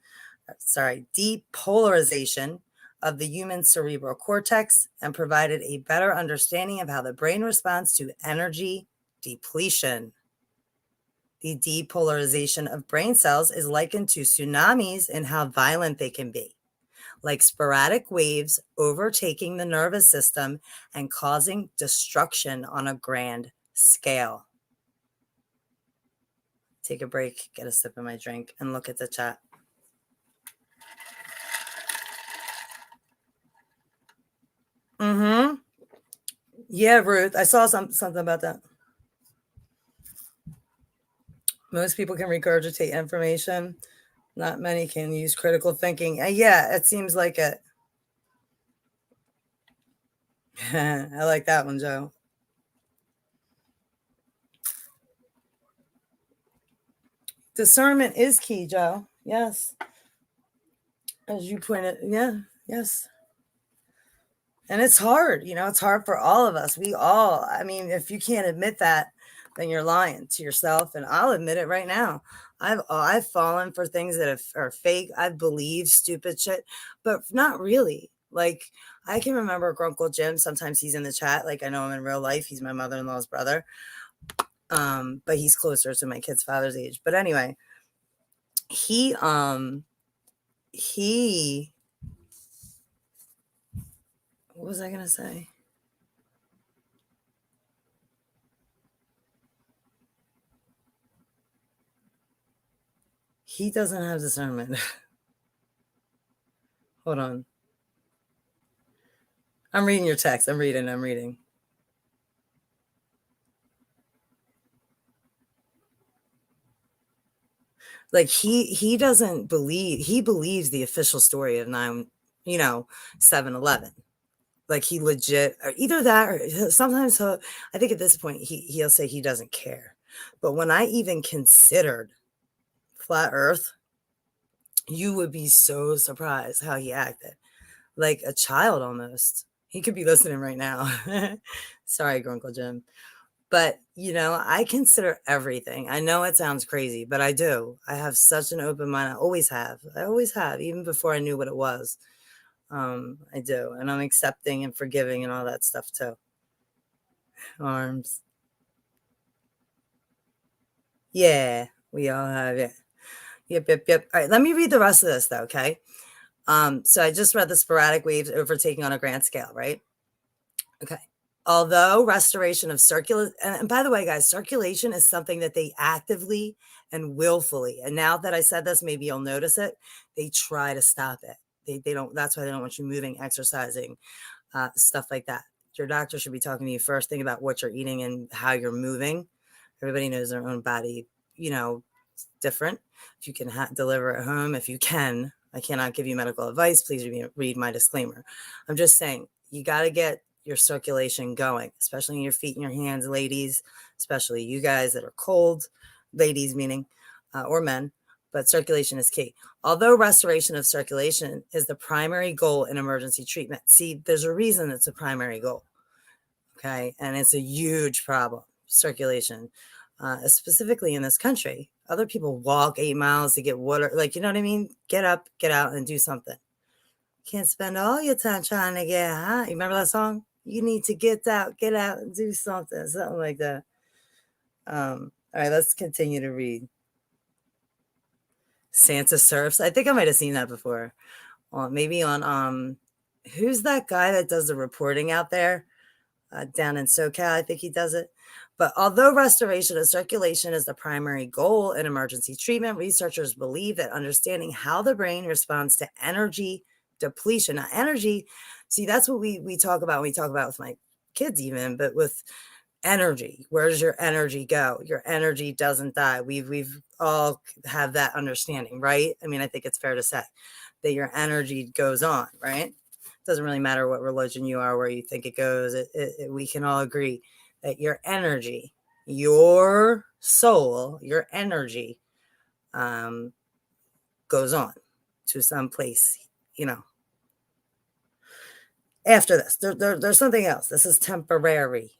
of the human cerebral cortex and provided a better understanding of how the brain responds to energy depletion. The depolarization of brain cells is likened to tsunamis in how violent they can be, like sporadic waves overtaking the nervous system and causing destruction on a grand scale. Take a break, get a sip of my drink, and look at the chat. Yeah, Ruth, I saw something about that. Most people can regurgitate information. Not many can use critical thinking. Yeah, it seems like it. I like that one, Joe. Discernment is key, Joe. Yes. As you pointed, yeah, yes. And it's hard, it's hard for all of us. I mean, if you can't admit that, then you're lying to yourself. And I'll admit it right now. I've fallen for things that are fake. I've believed stupid shit, but not really. Like, I can remember Uncle Jim. Sometimes he's in the chat. Like, I know him in real life. He's my mother-in-law's brother. But he's closer to my kid's father's age. But anyway, he what was I gonna say? He doesn't have discernment. Hold on. I'm reading your text. I'm reading. Like he doesn't believe, he believes the official story of 7-Eleven. Like he legit, or either that, or sometimes I think at this point he'll say he doesn't care. But when I even considered flat Earth, you would be so surprised how he acted. Like a child almost. He could be listening right now. Sorry, Uncle Jim. But, I consider everything. I know it sounds crazy, but I do. I have such an open mind. I always have, even before I knew what it was. I do. And I'm accepting and forgiving and all that stuff too. Arms. Yeah, we all have it. Yep. All right, let me read the rest of this though, okay? So I just read the sporadic waves overtaking on a grand scale, right? Okay. Although restoration of circulation, and by the way, guys, circulation is something that they actively and willfully, and now that I said this, maybe you'll notice it, they try to stop it. They don't, that's why they don't want you moving, exercising, stuff like that. Your doctor should be talking to you first thing about what you're eating and how you're moving. Everybody knows their own body, different. If you can deliver at home, if you can, I cannot give you medical advice. Please read my disclaimer. I'm just saying, you got to get your circulation going, especially in your feet and your hands, ladies, especially you guys that are cold, ladies meaning, or men, but circulation is key. Although restoration of circulation is the primary goal in emergency treatment. See, there's a reason it's a primary goal, okay? And it's a huge problem, circulation, specifically in this country. Other people walk 8 miles to get water, like, you know what I mean? Get up, get out, and do something. Can't spend all your time trying to get high. You remember that song? You need to get out and do something like that. All right, let's continue to read. Santa Surfs. I think I might have seen that before. Maybe on who's that guy that does the reporting out there down in SoCal? I think he does it. But although restoration of circulation is the primary goal in emergency treatment, researchers believe that understanding how the brain responds to energy depletion. Now, energy, see, that's what we talk about when we talk about with my kids even, but with energy, where does your energy go? Your energy doesn't die. We've all have that understanding, right? I mean, I think it's fair to say that your energy goes on, right? It doesn't really matter what religion you are, where you think it goes. We can all agree that your energy, your soul, your energy goes on to some place, After this, there's something else. This is temporary.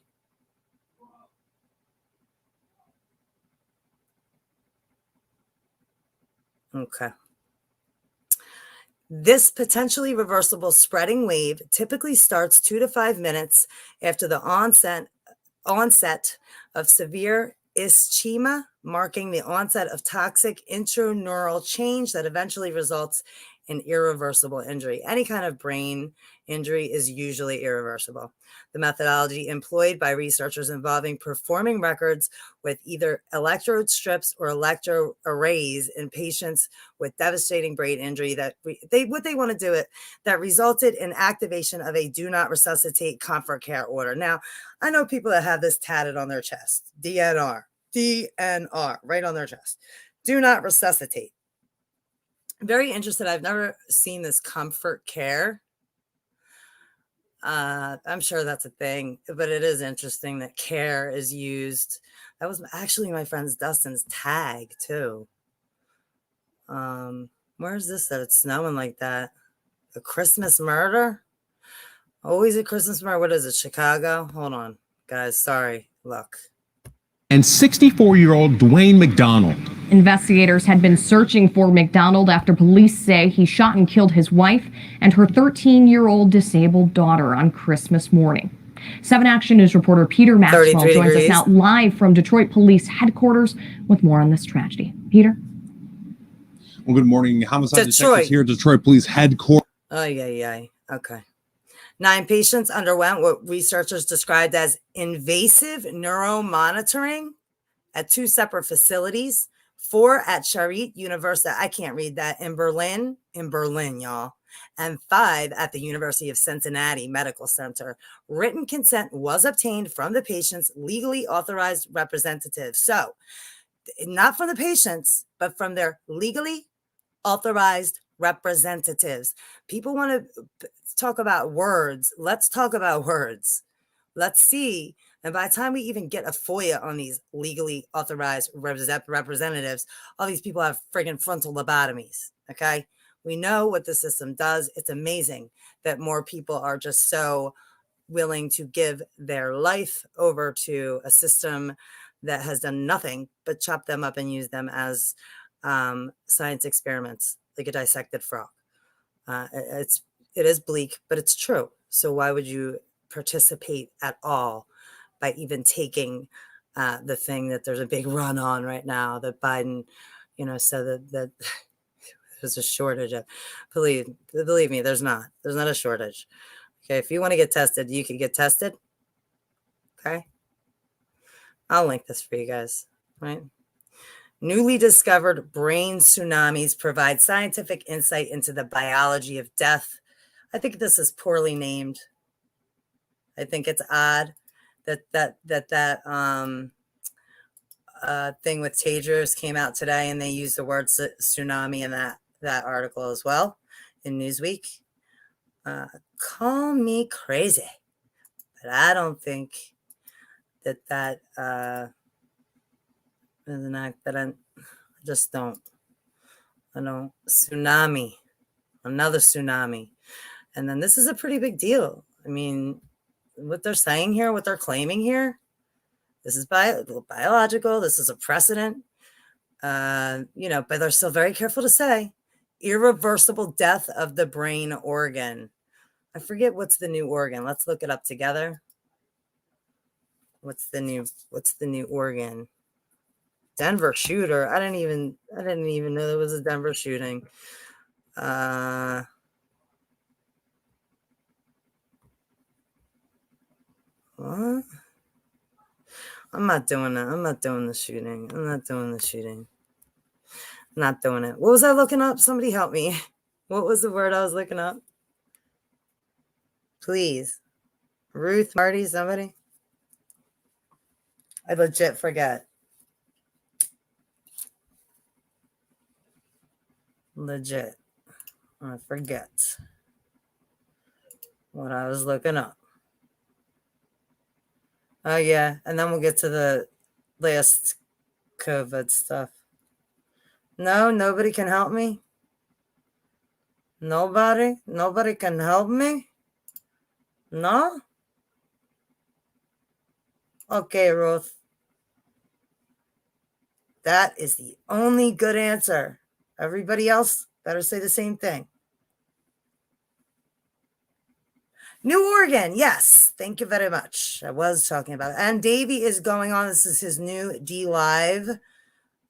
Okay. This potentially reversible spreading wave typically starts 2 to 5 minutes after the onset of severe ischemia, marking the onset of toxic intraneural change that eventually results in irreversible injury. Any kind of brain injury is usually irreversible. The methodology employed by researchers involving performing records with either electrode strips or electro arrays in patients with devastating brain injury that resulted in activation of a do not resuscitate comfort care order. Now, I know people that have this tatted on their chest, DNR, right on their chest. Do not resuscitate. Very interested. I've never seen this comfort care. I'm sure that's a thing, but it is interesting that care is used. That was actually my friend's Dustin's tag too. Where's this that it's snowing like that? A Christmas murder? Always a Christmas murder. What is it? Chicago? Hold on, guys. Sorry. Look. And 64-year-old Dwayne McDonald. Investigators had been searching for McDonald after police say he shot and killed his wife and her 13-year-old disabled daughter on Christmas morning. 7 Action News reporter Peter Maxwell joins us now live from Detroit Police Headquarters with more on this tragedy. Peter? Well, good morning. Homicide detectives here at Detroit Police Headquarters. Oh, yeah. Okay. 9 patients underwent what researchers described as invasive neuromonitoring at 2 separate facilities, 4 at Charité University. I can't read that. In Berlin, y'all. And 5 at the University of Cincinnati Medical Center. Written consent was obtained from the patient's legally authorized representatives. So, not from the patients, but from their legally authorized representatives. People want to talk about words. Let's talk about words. Let's see. And by the time we even get a FOIA on these legally authorized representatives, all these people have friggin' frontal lobotomies. Okay. We know what the system does. It's amazing that more people are just so willing to give their life over to a system that has done nothing but chop them up and use them as science experiments, like a dissected frog. It is bleak, but it's true. So why would you participate at all by even taking the thing that there's a big run on right now that Biden, said that there's a shortage of? Believe me, there's not a shortage. Okay, if you want to get tested, you can get tested. Okay, I'll link this for you guys. Right. Newly discovered brain tsunamis provide scientific insight into the biology of death. I think this is poorly named. I think it's odd that thing with Tagers came out today, and they used the word tsunami in that article as well in Newsweek. Call me crazy, but I don't think that is an act that I just don't. Tsunami, another tsunami. And then this is a pretty big deal. I mean, what they're saying here, what they're claiming here, this is biological. This is a precedent, but they're still very careful to say irreversible death of the brain organ. I forget what's the new organ. Let's look it up together. What's the new organ? Denver shooter. I didn't even know there was a Denver shooting. What? I'm not doing that. I'm not doing the shooting. Not doing it. What was I looking up? Somebody help me. What was the word I was looking up? Please. Ruth, Marty, somebody? I legit forget. Legit. I forget what I was looking up. Oh, yeah. And then we'll get to the last COVID stuff. No, nobody can help me. Nobody can help me. No? Okay, Ruth. That is the only good answer. Everybody else better say the same thing. New Oregon, yes. Thank you very much. I was talking about it. And Davey is going on. This is his new D Live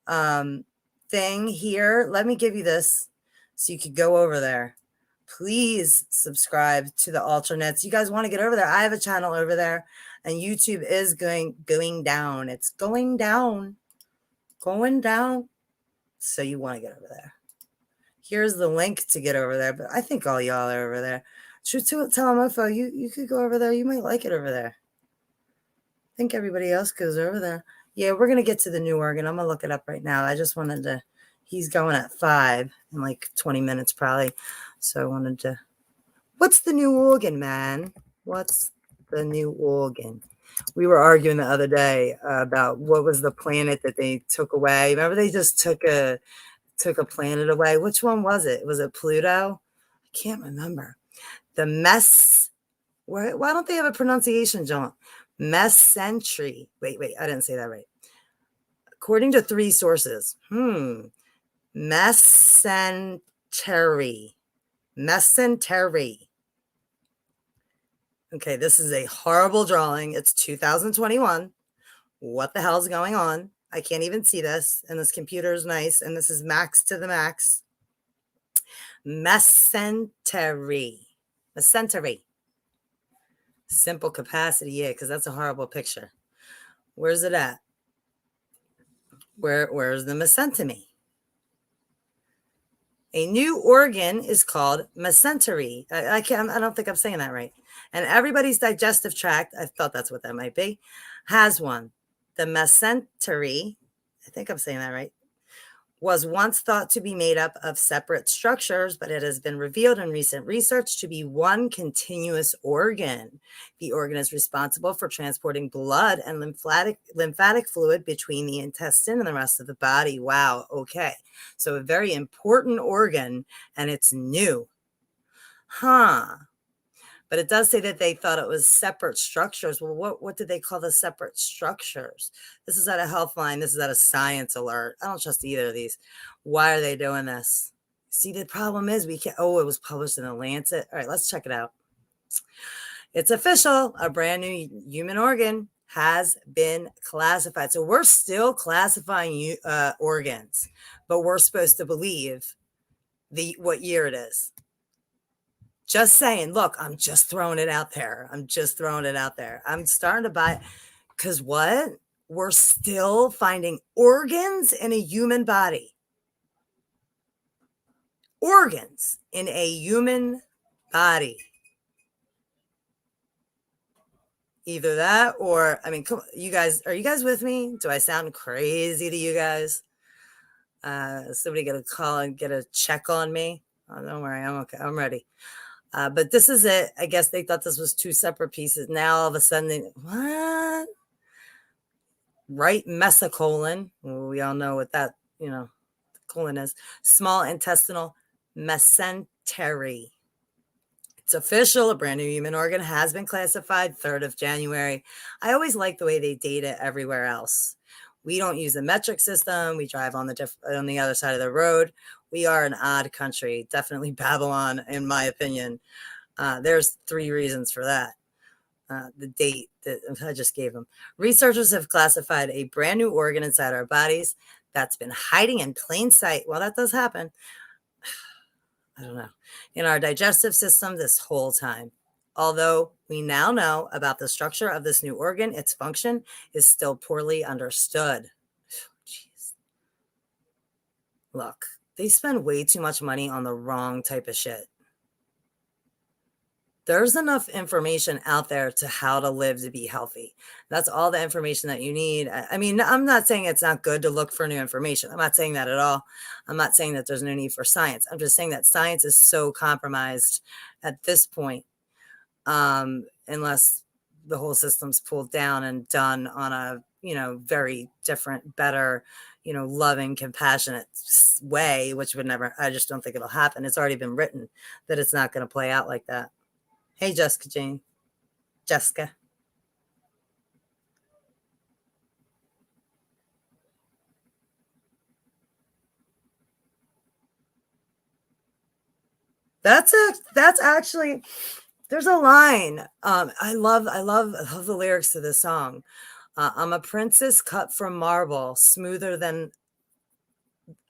thing here. Let me give you this so you could go over there. Please subscribe to the alternates. You guys want to get over there? I have a channel over there, and YouTube is going down. It's going down. So you want to get over there. Here's the link to get over there, but I think all y'all are over there. Truth to tell Mofo, you could go over there. You might like it over there. I think everybody else goes over there. Yeah, we're going to get to the new organ. I'm going to look it up right now. I just wanted to, he's going at 5 in like 20 minutes probably. So I wanted to, what's the new organ, man? What's the new organ? We were arguing the other day about what was the planet that they took away. Remember, they just took a planet away. Which one was it? Was it Pluto? I can't remember. The mess. Why don't they have a pronunciation, John? Mesentery. Wait, I didn't say that right. According to 3 sources. Mesentery. Okay, this is a horrible drawing. It's 2021. What the hell is going on? I can't even see this. And this computer is nice. And this is max to the max. Mesentery. Simple capacity, yeah, because that's a horrible picture. Where's it at? Where's the mesentery? A new organ is called mesentery. I don't think I'm saying that right. And everybody's digestive tract, I thought that's what that might be, has one. The mesentery, I think I'm saying that right, was once thought to be made up of separate structures, but it has been revealed in recent research to be one continuous organ. The organ is responsible for transporting blood and lymphatic fluid between the intestine and the rest of the body. Wow, okay. So a very important organ, and it's new. But it does say that they thought it was separate structures. Well, what did they call the separate structures? This is at a Healthline. This is at a Science Alert. I don't trust either of these. Why are they doing this? See, the problem is we can't. Oh, it was published in the Lancet. All right, let's check it out. It's official. A brand new human organ has been classified. So we're still classifying organs, but we're supposed to believe what year it is. Just saying, look, I'm just throwing it out there. I'm starting to buy, because what? We're still finding organs in a human body. Organs in a human body. Either that or, I mean, come on, you guys, are you guys with me? Do I sound crazy to you guys? Somebody get a call and get a check on me? Oh, don't worry, I'm okay. I'm ready. But this is it. I guess they thought this was 2 separate pieces. Now all of a sudden, what? Right mesocolon. Well, we all know what that, the colon is. Small intestinal mesentery. It's official. A brand new human organ has been classified 3rd of January. I always like the way they date it everywhere else. We don't use a metric system. We drive on the other side of the road. We are an odd country, definitely Babylon, in my opinion. There's 3 reasons for that. The date that I just gave them. Researchers have classified a brand new organ inside our bodies that's been hiding in plain sight. Well, that does happen. I don't know. In our digestive system this whole time. Although we now know about the structure of this new organ, its function is still poorly understood. Jeez. Look, they spend way too much money on the wrong type of shit. There's enough information out there to how to live to be healthy. That's all the information that you need. I mean, I'm not saying it's not good to look for new information. I'm not saying that at all. I'm not saying that there's no need for science. I'm just saying that science is so compromised at this point. Unless the whole system's pulled down and done on a, very different, better, loving, compassionate way, which would never, I just don't think it'll happen. It's already been written that it's not going to play out like that. Hey, Jessica. That's actually, there's a line. I love the lyrics to this song. I'm a princess cut from marble, smoother than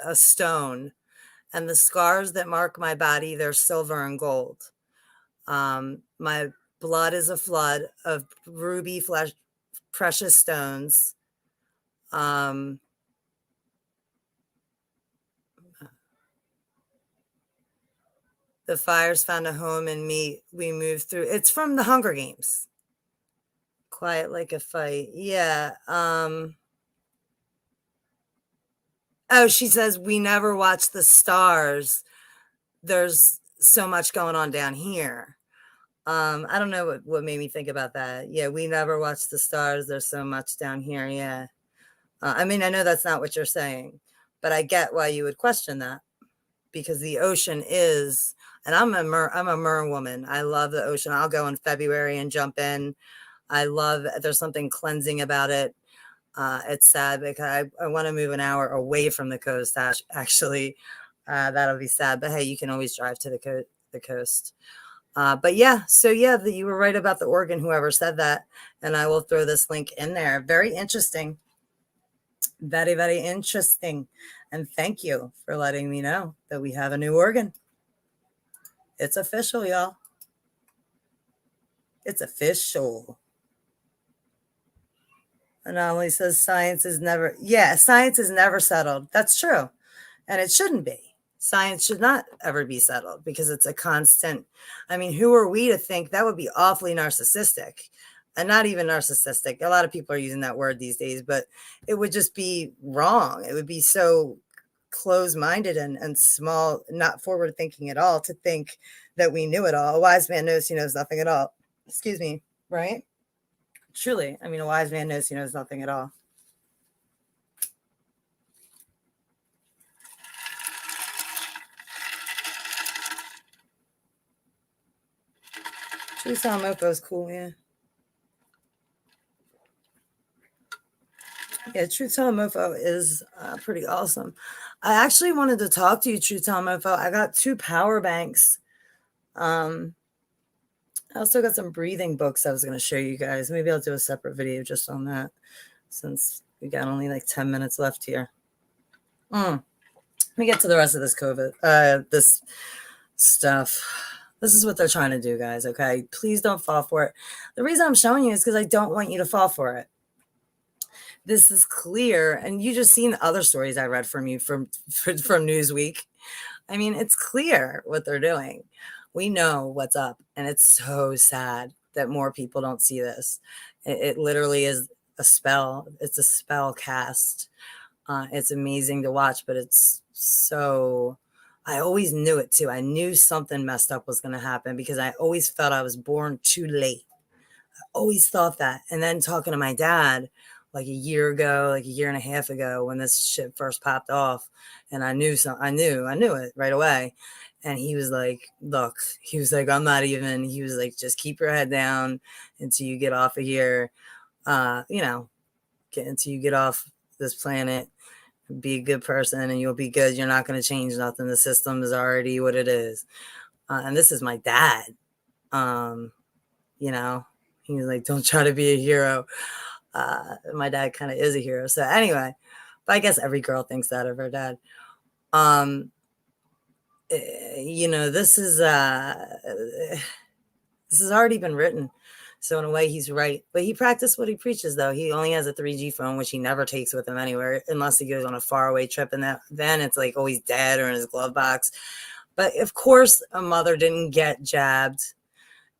a stone, and the scars that mark my body, they're silver and gold. My blood is a flood of ruby flesh, precious stones. The fires found a home in me. We moved through. It's from the Hunger Games. Quiet like a fight. Yeah. Oh, she says, we never watch the stars. There's so much going on down here. I don't know what made me think about that. Yeah, we never watch the stars. There's so much down here. Yeah. I mean, I know that's not what you're saying, but I get why you would question that, because the ocean is, and I'm a mer woman. I love the ocean. I'll go in February and jump in. There's something cleansing about it. It's sad because I want to move an hour away from the coast. Actually, that'll be sad. But hey, you can always drive to the coast. But yeah, so yeah, you were right about the organ, whoever said that. And I will throw this link in there. Very interesting. Very, very interesting. And thank you for letting me know that we have a new organ. It's official, y'all. It's official. Anomaly says science is never settled. That's true. And it shouldn't be. Science should not ever be settled because it's a constant. I mean, who are we to think? That would be awfully narcissistic, and not even narcissistic. A lot of people are using that word these days, but it would just be wrong. It would be so closed-minded and small, not forward thinking at all, to think that we knew it all. A wise man knows he knows nothing at all. Excuse me, right? Truly. I mean, a wise man knows he knows nothing at all. Truth on Mofo is cool, yeah. Yeah, Truth Telling Mofo is pretty awesome. I actually wanted to talk to you, Truth Telling Mofo. I got 2 power banks. I also got some breathing books I was going to show you guys. Maybe I'll do a separate video just on that, since we got only like 10 minutes left here. Let me get to the rest of this COVID, this stuff. This is what they're trying to do, guys, okay? Please don't fall for it. The reason I'm showing you is because I don't want you to fall for it. This is clear, and you just seen other stories I read from you from Newsweek. I mean, it's clear what they're doing. We know what's up, and it's so sad that more people don't see this. It literally is a spell. It's a spell cast. It's amazing to watch, but it's so... I always knew it too. I knew something messed up was going to happen because I always felt I was born too late. I always thought that. And then talking to my dad like a year ago, like a year and a half ago, when this shit first popped off, and I knew it right away. And he was like, look, he was like, he was like, just keep your head down until you get off of here, until you get off this planet. Be a good person and you'll be good. You're not going to change nothing. The system is already what it is. And this is my dad. He was like, don't try to be a hero. My dad kind of is a hero. So anyway, but I guess every girl thinks that of her dad. This has already been written. So in a way, he's right. But he practiced what he preaches, though. He only has a 3G phone, which he never takes with him anywhere, unless he goes on a faraway trip. And then it's like always dead or in his glove box. But of course, a mother didn't get jabbed,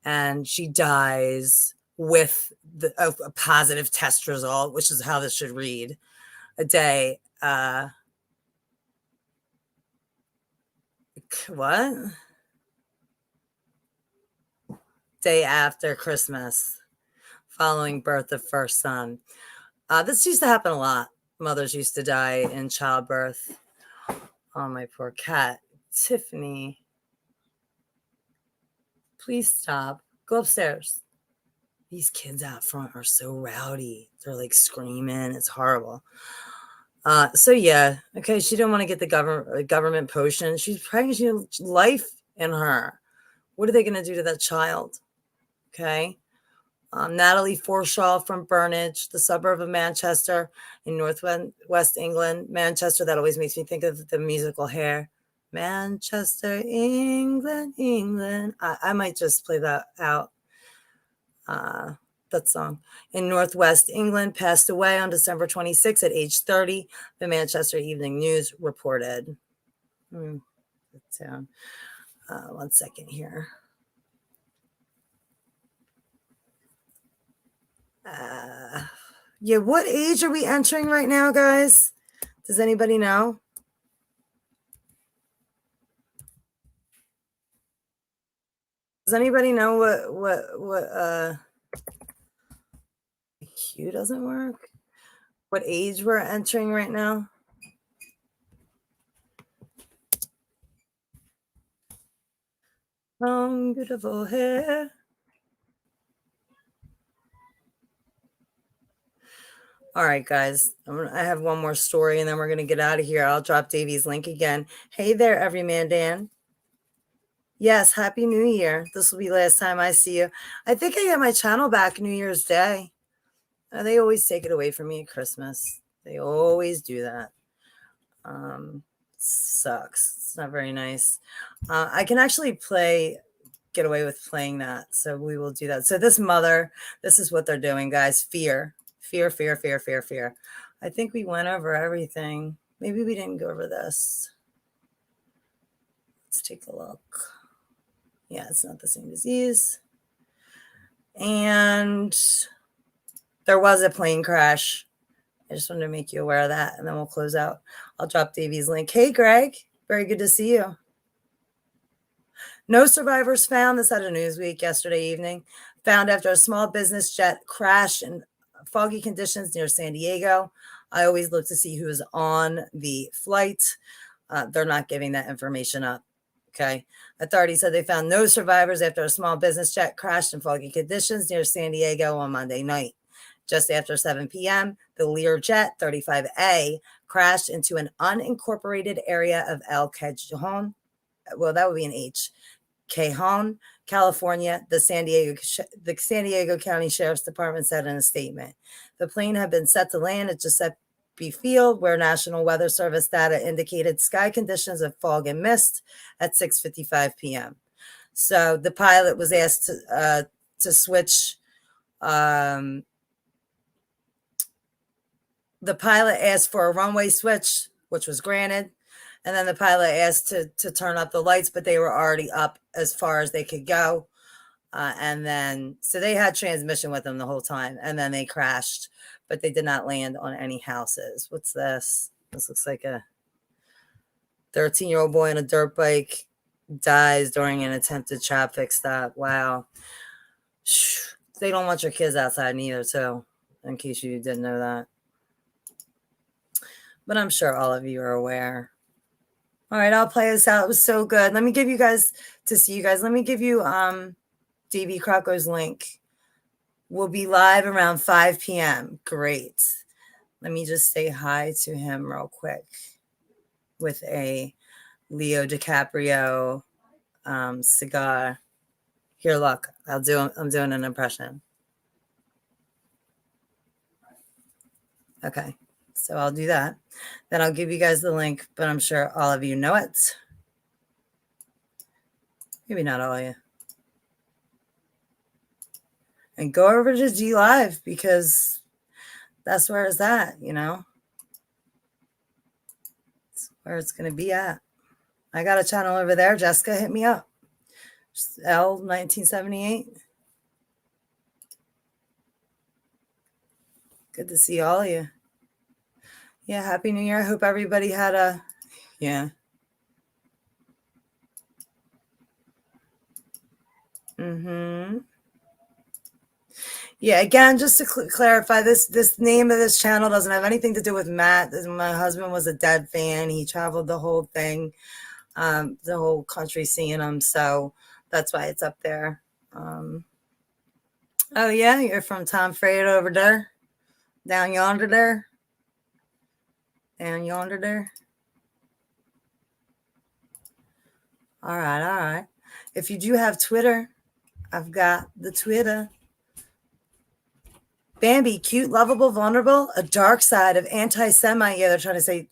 and she dies with a positive test result, which is how this should read. A day. What? Day after Christmas, following birth of first son. This used to happen a lot. Mothers used to die in childbirth. Oh, my poor cat. Tiffany, please stop. Go upstairs. These kids out front are so rowdy. They're like screaming. It's horrible. So yeah, okay. She didn't want to get the government potion. She's pregnant. She had life in her. What are they going to do to that child? Okay. Natalie Forshaw from Burnage, the suburb of Manchester in northwest England. Manchester, that always makes me think of the musical Hair. Manchester, England, England. I might just play that out. That song. In northwest England, passed away on December 26 at age 30. The Manchester Evening News reported. Down. 1 second here. Yeah, what age are we entering right now, guys? Does anybody know? Does anybody know what Q doesn't work? What age we're entering right now? Long, beautiful hair. All right, guys. I have one more story, and then we're going to get out of here. I'll drop Davey's link again. Hey there, Everyman Dan. Yes, Happy New Year. This will be last time I see you. I think I get my channel back New Year's Day. They always take it away from me at Christmas. They always do that. Sucks. It's not very nice. I can actually get away with playing that. So we will do that. So this is what they're doing, guys. Fear. I think we went over everything. Maybe we didn't go over this. Let's take a look. Yeah, it's not the same disease. And there was a plane crash. I just wanted to make you aware of that, and then we'll close out. I'll drop Davey's link. Hey, Greg. Very good to see you. No survivors found. This had a Newsweek yesterday evening. Found after a small business jet crashed in foggy conditions near San Diego. I always look to see who is on the flight. They're not giving that information up. Okay. Authorities said they found no survivors after a small business jet crashed in foggy conditions near San Diego on Monday night. Just after 7 p.m., the Learjet 35A crashed into an unincorporated area of El Cajon. Well, that would be an H. Cajon, California, the San Diego County Sheriff's Department said in a statement. The plane had been set to land at Giuseppe Field, where National Weather Service data indicated sky conditions of fog and mist at 6:55 p.m. So the pilot was asked to switch. The pilot asked for a runway switch, which was granted. And then the pilot asked to turn up the lights, but they were already up as far as they could go. So they had transmission with them the whole time. And then they crashed, but they did not land on any houses. What's this? This looks like a 13-year-old boy on a dirt bike dies during an attempted traffic stop. Wow. They don't want your kids outside neither, too, in case you didn't know that. But I'm sure all of you are aware. All right, I'll play this out. It was so good. Let me give you guys, to see you guys, let me give you D.B. Crocco's link. We'll be live around 5 p.m. Great. Let me just say hi to him real quick with a Leo DiCaprio cigar. Here, look. I'm doing an impression. Okay. So I'll do that. Then I'll give you guys the link, but I'm sure all of you know it. Maybe not all of you. And go over to G Live because that's where it's at, you know. It's where it's going to be at. I got a channel over there. Jessica, hit me up. Elle 1978. Good to see all of you. Yeah, Happy New Year. I hope everybody had a, yeah. Yeah, again, just to clarify, this name of this channel doesn't have anything to do with Matt. My husband was a Dead fan. He traveled the whole thing, the whole country seeing him. So that's why it's up there. Oh, yeah, you're from Tom Freight over there, down yonder there. Down yonder there. All right. If you do have Twitter, I've got the Twitter. Bambi, cute, lovable, vulnerable, a dark side of anti-Semite. Yeah, they're trying to say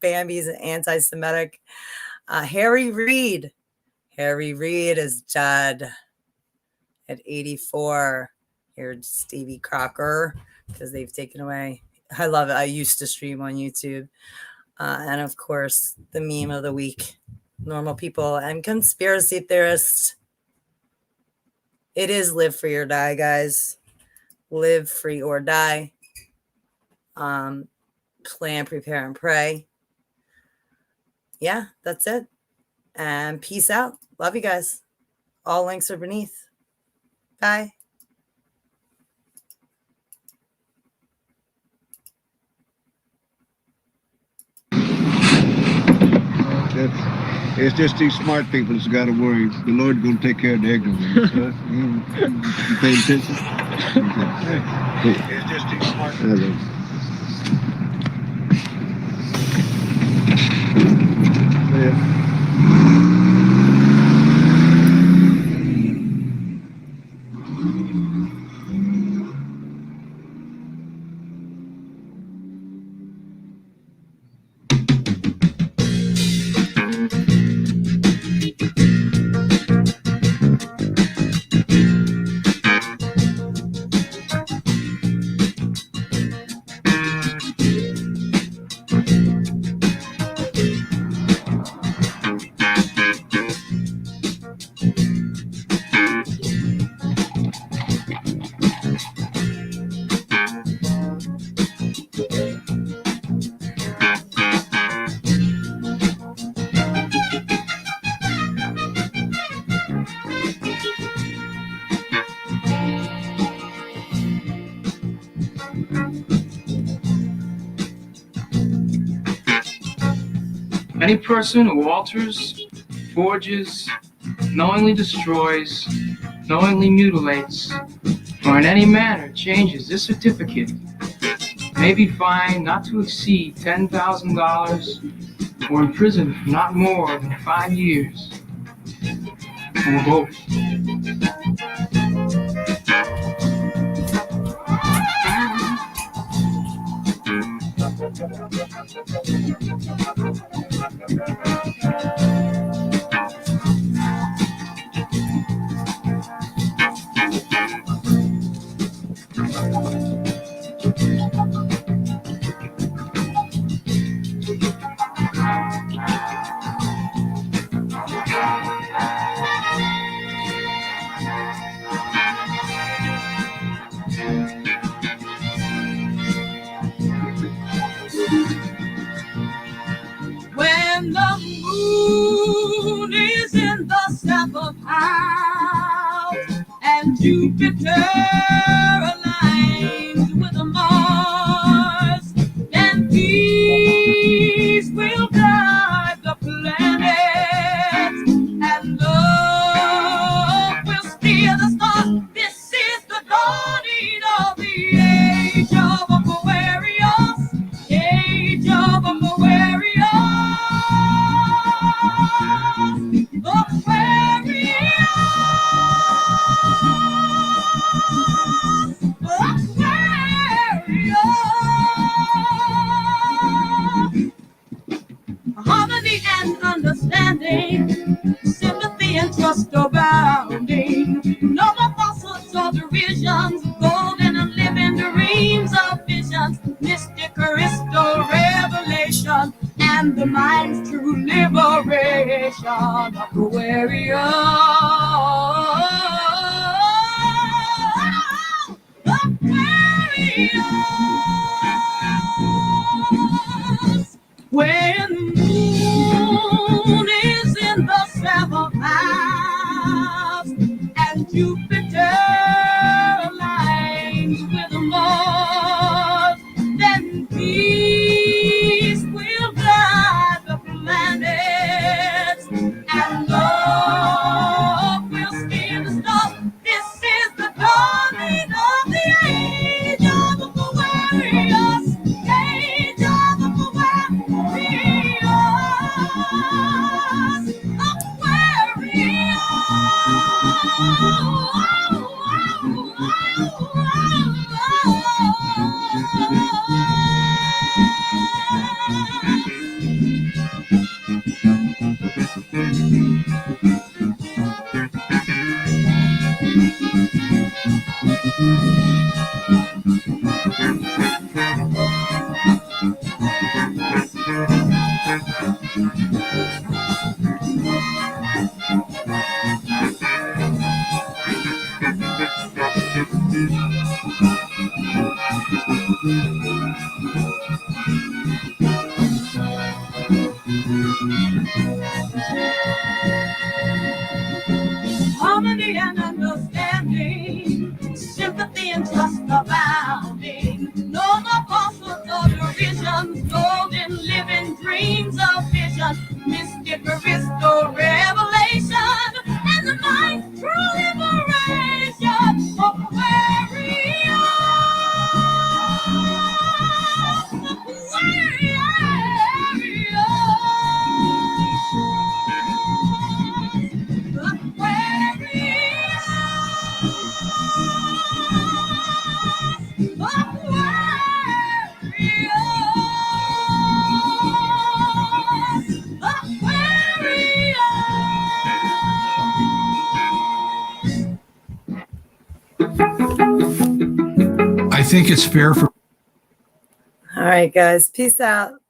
Bambi is anti-Semitic. Harry Reid. Harry Reid is dead at 84. Here's Stevie Crocker because they've taken away. I love it. I used to stream on YouTube. And of course, the meme of the week, normal people and conspiracy theorists. It is live free or die, guys. Live free or die. Plan, prepare, and pray. Yeah, that's it. And peace out. Love you guys. All links are beneath. Bye. It's just these smart people that's got to worry. The Lord's going to take care of the ignorant ones. You pay attention? It's just these smart people. Any person who alters, forges, knowingly destroys, knowingly mutilates, or in any manner changes this certificate may be fined not to exceed $10,000 or imprisoned for not more than 5 years, or both. When the moon is in the seventh house and Jupiter aligns with Mars, then peace will guide the planets and love will steer the stars. This is the dawning of the age of Aquarius, age of Aquarius. Harmony and understanding, sympathy and trust abounding. No more falsehoods or derisions, golden and living dreams of visions, mystic crystal revelation, and the mind's true liberation. Aquarius, Aquarius. When the moon is in the seventh house and Jupiter aligns with Mars, then peace will guide the planets and love will steer the stars. This is the dawning of the age of Aquarius, age of Aquarius, clarity and understanding, sympathy and trust abounding. No more falsehood or derision, golden living dreams of vision, mystic crystal revelation, and the mind's true liberation of I think it's fair for All right, guys. Peace out.